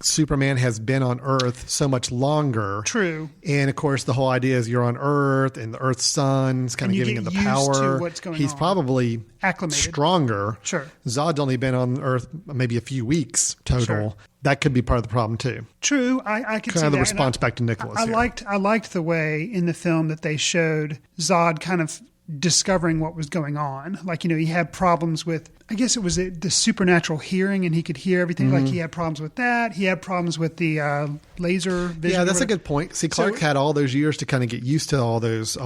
Superman has been on Earth so much longer? True. And of course, the whole idea is you're on Earth, and the Earth's sun's kind of giving him the power. He's probably acclimated, stronger. Sure. Zod's only been on Earth maybe a few weeks total. Sure. That could be part of the problem too. True, I could see that. Kind of the response back to Nicholas. I liked the way in the film that they showed Zod kind of discovering what was going on. Like, he had problems with, I guess it was the supernatural hearing, and he could hear everything. Like, he had problems with that. He had problems with the laser vision. Yeah, that's a good point. See, Clark had all those years to kind of get used to all those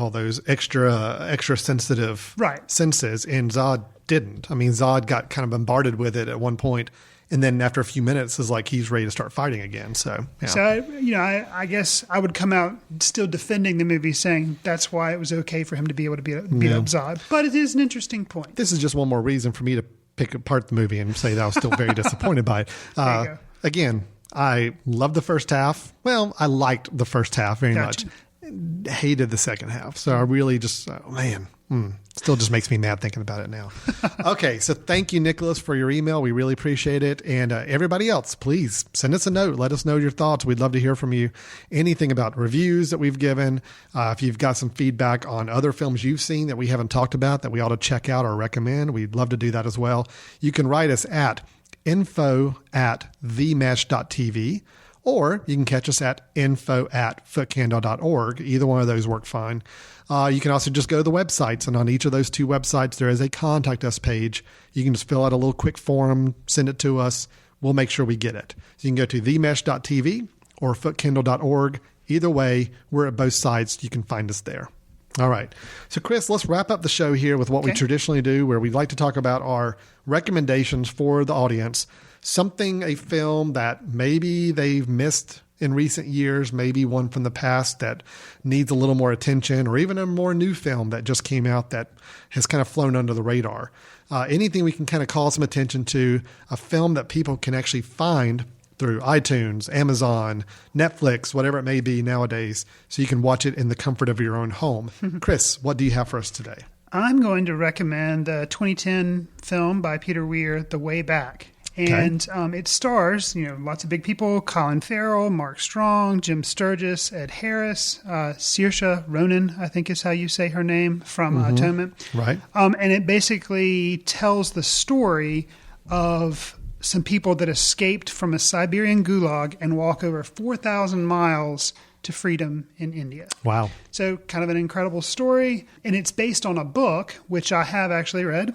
extra sensitive senses, and Zod didn't. I mean, Zod got kind of bombarded with it at one point, and then after a few minutes is like he's ready to start fighting again. So, yeah. So I guess I would come out still defending the movie, saying that's why it was okay for him to be able to beat up Zod. But it is an interesting point. This is just one more reason for me to pick apart the movie and say that I was still very disappointed by it. There you go. Again, I loved the first half. Well, I liked the first half very much. Hated the second half. So I really just, still just makes me mad thinking about it now. Okay, so thank you, Nicholas, for your email. We really appreciate it. And everybody else, please send us a note. Let us know your thoughts. We'd love to hear from you. Anything about reviews that we've given. If you've got some feedback on other films you've seen that we haven't talked about that we ought to check out or recommend, we'd love to do that as well. You can write us at info@themesh.tv. Or you can catch us at info@footcandle.org. Either one of those work fine. You can also just go to the websites, and on each of those two websites, there is a contact us page. You can just fill out a little quick form, send it to us. We'll make sure we get it. So you can go to themesh.tv or footcandle.org. Either way, we're at both sites. You can find us there. All right. So, Chris, let's wrap up the show here with what we traditionally do, where we'd like to talk about our recommendations for the audience. A film that maybe they've missed in recent years, maybe one from the past that needs a little more attention, or even a more new film that just came out that has kind of flown under the radar. Anything we can kind of call some attention to, a film that people can actually find through iTunes, Amazon, Netflix, whatever it may be nowadays, so you can watch it in the comfort of your own home. Chris, what do you have for us today? I'm going to recommend the 2010 film by Peter Weir, The Way Back. And it stars, lots of big people: Colin Farrell, Mark Strong, Jim Sturgis, Ed Harris, Saoirse Ronan, I think is how you say her name, from Atonement. Right. And it basically tells the story of some people that escaped from a Siberian gulag and walk over 4,000 miles to freedom in India. Wow. So kind of an incredible story. And it's based on a book, which I have actually read.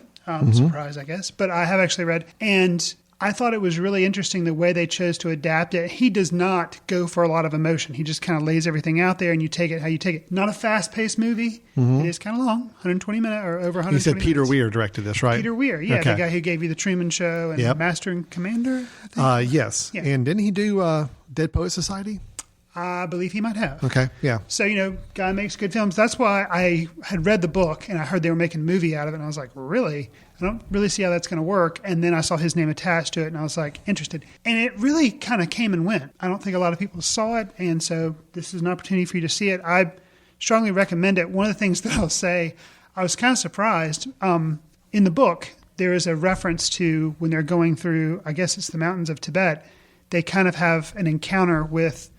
Surprise, I guess. But I have actually read. And I thought it was really interesting the way they chose to adapt it. He does not go for a lot of emotion. He just kind of lays everything out there, and you take it how you take it. Not a fast-paced movie. It is kind of long, 120 minutes or over 120 minutes. You said Peter Weir directed this, right? Peter Weir, yeah. Okay. The guy who gave you The Truman Show and Master and Commander, I think. Yes. Yeah. And didn't he do Dead Poet Society? I believe he might have. Okay, yeah. So, guy makes good films. That's why I had read the book and I heard they were making a movie out of it. And I was like, really? I don't really see how that's going to work. And then I saw his name attached to it and I was like, interested. And it really kind of came and went. I don't think a lot of people saw it. And so this is an opportunity for you to see it. I strongly recommend it. One of the things that I'll say, I was kind of surprised. In the book, there is a reference to when they're going through, I guess it's the mountains of Tibet, they kind of have an encounter with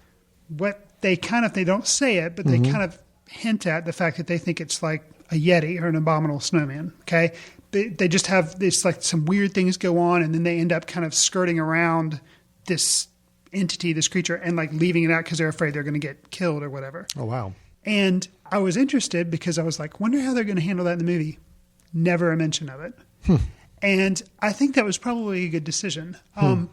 what they don't say it, but they kind of hint at the fact that they think it's like a Yeti or an abominable snowman. Okay. They just have this, like, some weird things go on, and then they end up kind of skirting around this entity, this creature, and like leaving it out because they're afraid they're going to get killed or whatever. Oh, wow. And I was interested because I was like, wonder how they're going to handle that in the movie. Never a mention of it. And I think that was probably a good decision.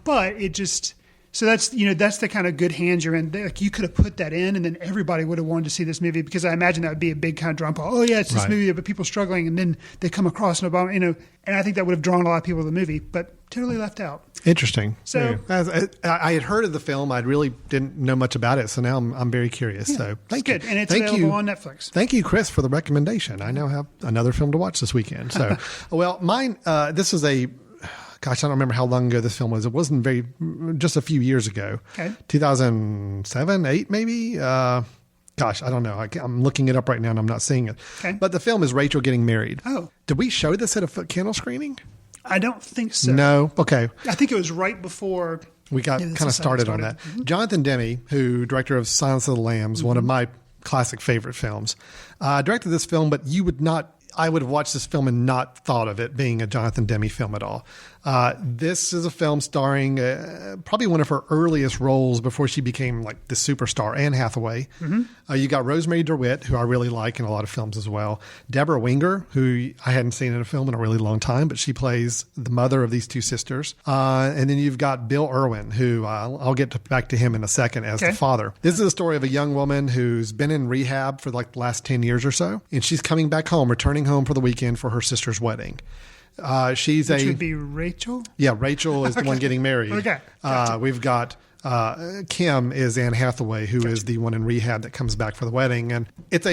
But it just... So that's the kind of good hands you're in. Like, you could have put that in, and then everybody would have wanted to see this movie, because I imagine that would be a big kind of drum. Oh yeah, it's this movie about people struggling, and then they come across an Obama, and I think that would have drawn a lot of people to the movie, but totally left out. Interesting. So I had heard of the film. I really didn't know much about it, so now I'm very curious. Yeah, so thank you. Good, and it's available on Netflix. Thank you, Chris, for the recommendation. I now have another film to watch this weekend. So, well, mine. This is a. Gosh, I don't remember how long ago this film was. It wasn't just a few years ago. Okay. 2007, 8 maybe? Gosh, I don't know. I'm looking it up right now and I'm not seeing it. Okay. But the film is Rachel Getting Married. Oh. Did we show this at a Footcandle screening? I don't think so. No? Okay. I think it was right before we got kind of started on that. Mm-hmm. Jonathan Demme, who director of Silence of the Lambs, one of my classic favorite films, directed this film, but I would have watched this film and not thought of it being a Jonathan Demme film at all. This is a film starring probably one of her earliest roles before she became like the superstar, Anne Hathaway. Mm-hmm. You got Rosemary DeWitt, who I really like in a lot of films as well. Deborah Winger, who I hadn't seen in a film in a really long time, but she plays the mother of these two sisters. And then you've got Bill Irwin, who I'll get back to him in a second as the father. This is a story of a young woman who's been in rehab for like the last 10 years or so, and she's coming back home, returning home for the weekend for her sister's wedding. Which would be Rachel? Yeah, Rachel is the one getting married. Okay. Gotcha. We've got Kim is Anne Hathaway, who is the one in rehab that comes back for the wedding. And it's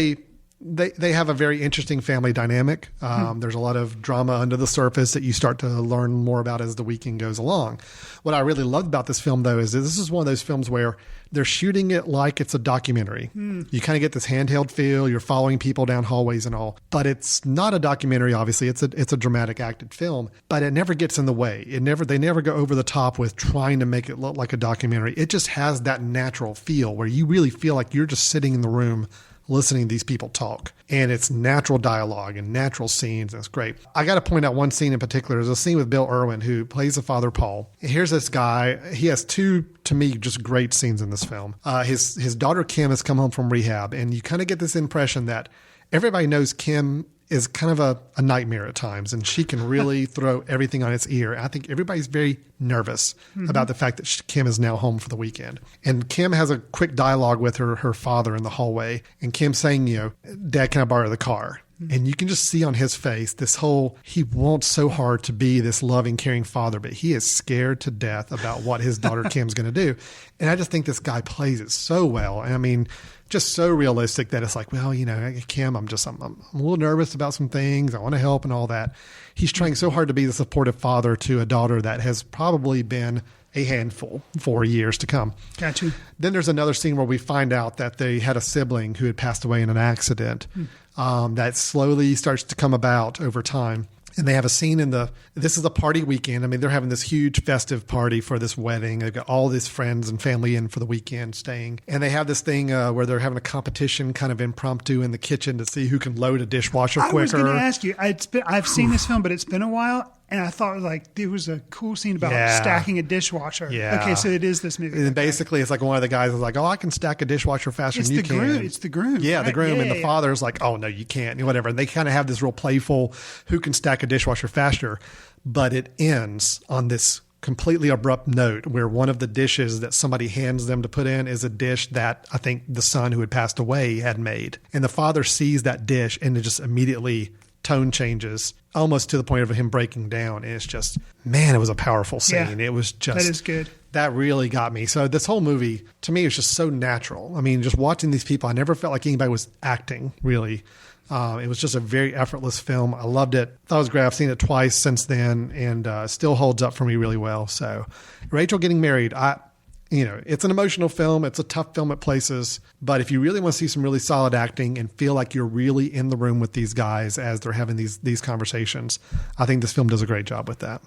they have a very interesting family dynamic. There's a lot of drama under the surface that you start to learn more about as the weekend goes along. What I really loved about this film, though, is that this is one of those films where they're shooting it like it's a documentary. You kind of get this handheld feel. You're following people down hallways and all, but it's not a documentary. Obviously, it's a dramatic acted film, but it never gets in the way. They never go over the top with trying to make it look like a documentary. It just has that natural feel where you really feel like you're just sitting in the room listening to these people talk, and it's natural dialogue and natural scenes, and it's great. I got to point out one scene in particular. There's a scene with Bill Irwin, who plays the father, Paul. Here's this guy. He has two, to me, just great scenes in this film. His daughter Kim has come home from rehab, and you kind of get this impression that everybody knows Kim is kind of a nightmare at times, and she can really throw everything on its ear. I think everybody's very nervous about the fact that Kim is now home for the weekend. And Kim has a quick dialogue with her father in the hallway, and Kim saying, Dad, can I borrow the car? And you can just see on his face he wants so hard to be this loving, caring father, but he is scared to death about what his daughter Kim's going to do. And I just think this guy plays it so well. And I mean, just so realistic that it's like, well, Kim, I'm a little nervous about some things. I want to help and all that. He's trying so hard to be the supportive father to a daughter that has probably been a handful for years to come. Gotcha. Then there's another scene where we find out that they had a sibling who had passed away in an accident. That slowly starts to come about over time. And they have a scene this is a party weekend. I mean, they're having this huge festive party for this wedding. They've got all these friends and family in for the weekend staying. And they have this thing where they're having a competition kind of impromptu in the kitchen to see who can load a dishwasher quicker. I was going to ask you, I've seen this film, but it's been a while. And I thought there was a cool scene about stacking a dishwasher. Yeah. Okay, so it is this movie. And basically it's like one of the guys is like, I can stack a dishwasher faster than you can. It's the groom. Yeah, right? the groom. And the father's like, oh, no, you can't. Whatever. And they kind of have this real playful, who can stack a dishwasher faster. But it ends on this completely abrupt note where one of the dishes that somebody hands them to put in is a dish that I think the son who had passed away had made. And the father sees that dish and it just immediately tone changes almost to the point of him breaking down. And it's just, man, it was a powerful scene. Yeah, it was just, that is good. That really got me. So this whole movie, to me, is just so natural. I mean, just watching these people, I never felt like anybody was acting, really. It was just a very effortless film. I loved it. Thought it was great. I've seen it twice since then, and still holds up for me really well. So Rachel Getting Married, it's an emotional film. It's a tough film at places. But if you really want to see some really solid acting and feel like you're really in the room with these guys as they're having these conversations, I think this film does a great job with that.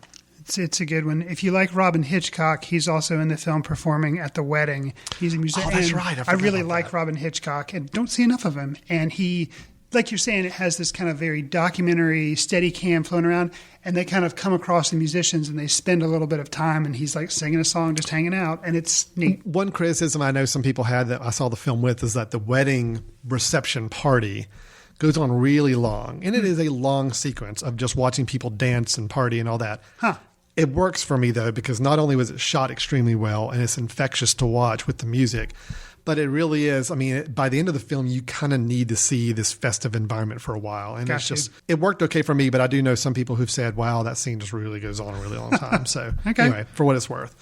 It's a good one. If you like Robin Hitchcock, he's also in the film performing at the wedding. He's a musician. Oh, that's right. I really like Robin Hitchcock and don't see enough of him. And he, like you're saying, it has this kind of very documentary, steady cam flowing around. And they kind of come across the musicians and they spend a little bit of time and he's like singing a song, just hanging out. And it's neat. One criticism I know some people had that I saw the film with is that the wedding reception party goes on really long. And it is a long sequence of just watching people dance and party and all that. Huh. It works for me, though, because not only was it shot extremely well and it's infectious to watch with the music, but it really is. I mean, by the end of the film, you kind of need to see this festive environment for a while. And it worked okay for me, but I do know some people who've said, wow, that scene just really goes on a really long time. So Anyway, for what it's worth.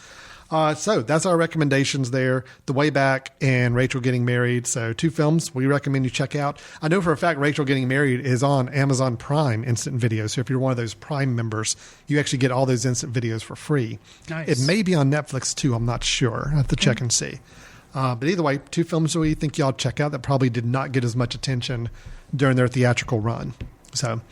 So that's our recommendations there. The Way Back and Rachel Getting Married. So 2 films we recommend you check out. I know for a fact Rachel Getting Married is on Amazon Prime Instant Video. So if you're one of those Prime members, you actually get all those instant videos for free. Nice. It may be on Netflix too. I'm not sure. I have to check and see. But either way, 2 films we think y'all check out that probably did not get as much attention during their theatrical run. So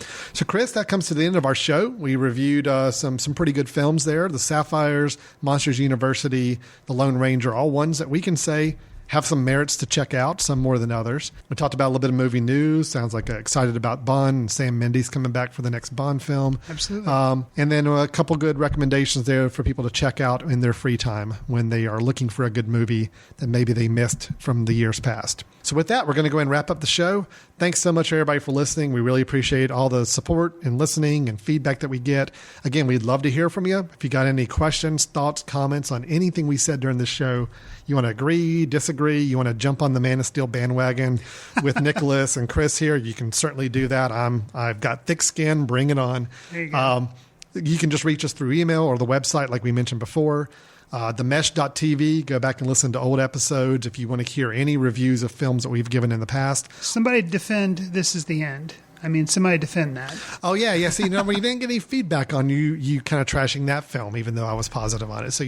Chris, that comes to the end of our show. We reviewed some pretty good films there. The Sapphires, Monsters University, The Lone Ranger, all ones that we can say have some merits to check out, some more than others. We talked about a little bit of movie news. Sounds like excited about Bond and Sam Mendes coming back for the next Bond film. Absolutely. And then a couple good recommendations there for people to check out in their free time when they are looking for a good movie that maybe they missed from the years past. So with that, we're going to go ahead and wrap up the show. Thanks so much, everybody, for listening. We really appreciate all the support and listening and feedback that we get. Again, we'd love to hear from you. If you got any questions, thoughts, comments on anything we said during this show, you want to agree, disagree, you want to jump on the Man of Steel bandwagon with Nicholas and Chris here, you can certainly do that. I've got thick skin. Bring it on. There you go. You can just reach us through email or the website like we mentioned before. Themesh.tv, go back and listen to old episodes if you want to hear any reviews of films that we've given in the past. Somebody defend This Is the End. I mean, somebody defend that. Oh, yeah. See, we didn't get any feedback on you kind of trashing that film, even though I was positive on it. So,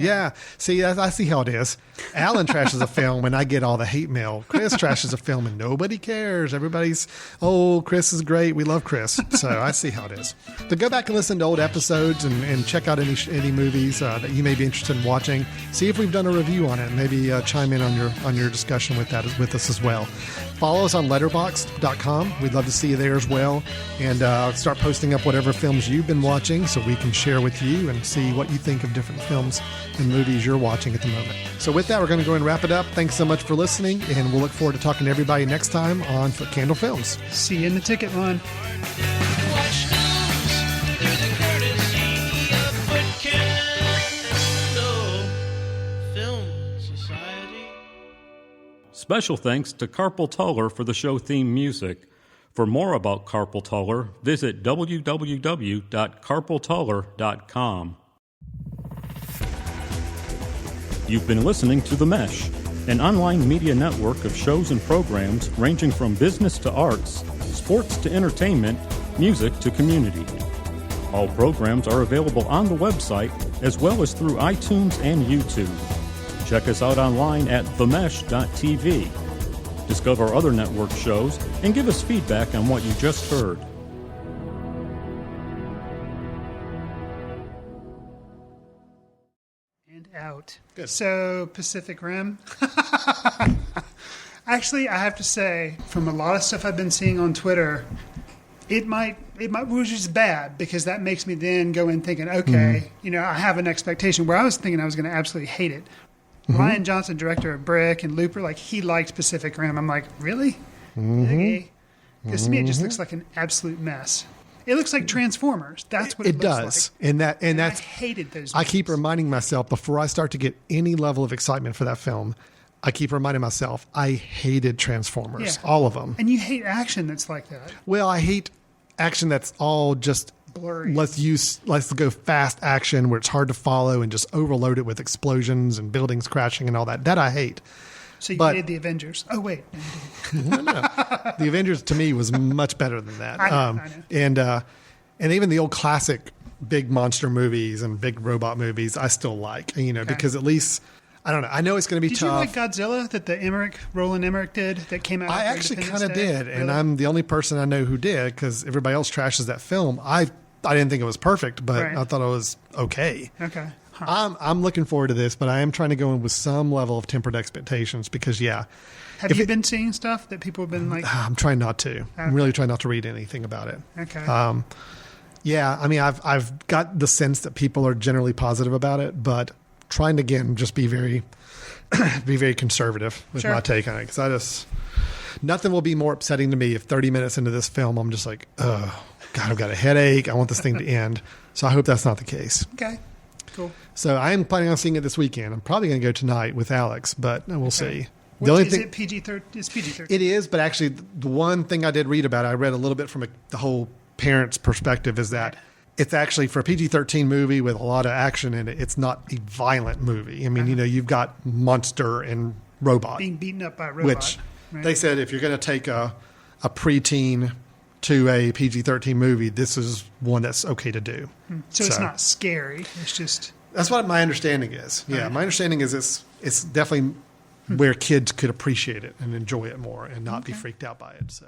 see, I see how it is. Alan trashes a film and I get all the hate mail. Chris trashes a film and nobody cares. Everybody's, Chris is great. We love Chris. So I see how it is. But go back and listen to old episodes and check out any movies that you may be interested in watching. See if we've done a review on it. Maybe chime in on your discussion with us as well. Follow us on letterboxd.com. We'd love to see you there as well. And start posting up whatever films you've been watching so we can share with you and see what you think of different films and movies you're watching at the moment. So with that, we're going to go and wrap it up. Thanks so much for listening, and we'll look forward to talking to everybody next time on Footcandle Films. See you in the ticket line. Special thanks to Carpal Tuller for the show theme music. For more about Carpal Tuller, visit www.carpaltuller.com. You've been listening to The Mesh, an online media network of shows and programs ranging from business to arts, sports to entertainment, music to community. All programs are available on the website as well as through iTunes and YouTube. Check us out online at themesh.tv. Discover other network shows and give us feedback on what you just heard. And out. Good. So, Pacific Rim. Actually, I have to say, from a lot of stuff I've been seeing on Twitter, it might, which is bad because that makes me then go in thinking, okay, I have an expectation where I was thinking I was going to absolutely hate it. Ryan Johnson, director of Brick and Looper, he liked Pacific Rim. I'm like, really? Okay. Because to me, it just looks like an absolute mess. It looks like Transformers. That's what it looks does. like. And I hated those movies. I keep reminding myself before I start to get any level of excitement for that film, I keep reminding myself I hated Transformers, all of them. And you hate action that's like that. Well, I hate action that's all just blurry. Let's go fast action where it's hard to follow and just overload it with explosions and buildings crashing and all that. That I hate. So you hated the Avengers. Oh, wait. No. The Avengers, to me, was much better than that. I know. And even the old classic big monster movies and big robot movies, I still like, because at least, I don't know. I know it's going to be tough. Did you like Godzilla that the Roland Emmerich did that came out? I actually kind of did. Really? And I'm the only person I know who did because everybody else trashes that film. I didn't think it was perfect, but I thought it was okay. Okay. Huh. I'm looking forward to this, but I am trying to go in with some level of tempered expectations because, Have you been seeing stuff that people have been like? I'm trying not to. Okay. I'm really trying not to read anything about it. Okay. I've got the sense that people are generally positive about it, but trying to, again, just be very conservative with my take on it. Because nothing will be more upsetting to me if 30 minutes into this film, I'm just like, oh, God, I've got a headache. I want this thing to end. So I hope that's not the case. Okay. Cool. So I am planning on seeing it this weekend. I'm probably going to go tonight with Alex, but we'll see. Is it PG-13? It's PG-13. It is, but actually the one thing I did read about it, I read a little bit from the whole parent's perspective, is that it's actually for a PG-13 movie with a lot of action in it. It's not a violent movie. I mean, you've got monster and robot. Being beaten up by a robot. Which they said if you're going to take a preteen to a PG-13 movie, this is one that's okay to do. So it's not scary. It's just... That's what my understanding is. Yeah, my understanding is it's definitely where kids could appreciate it and enjoy it more and not be freaked out by it. So.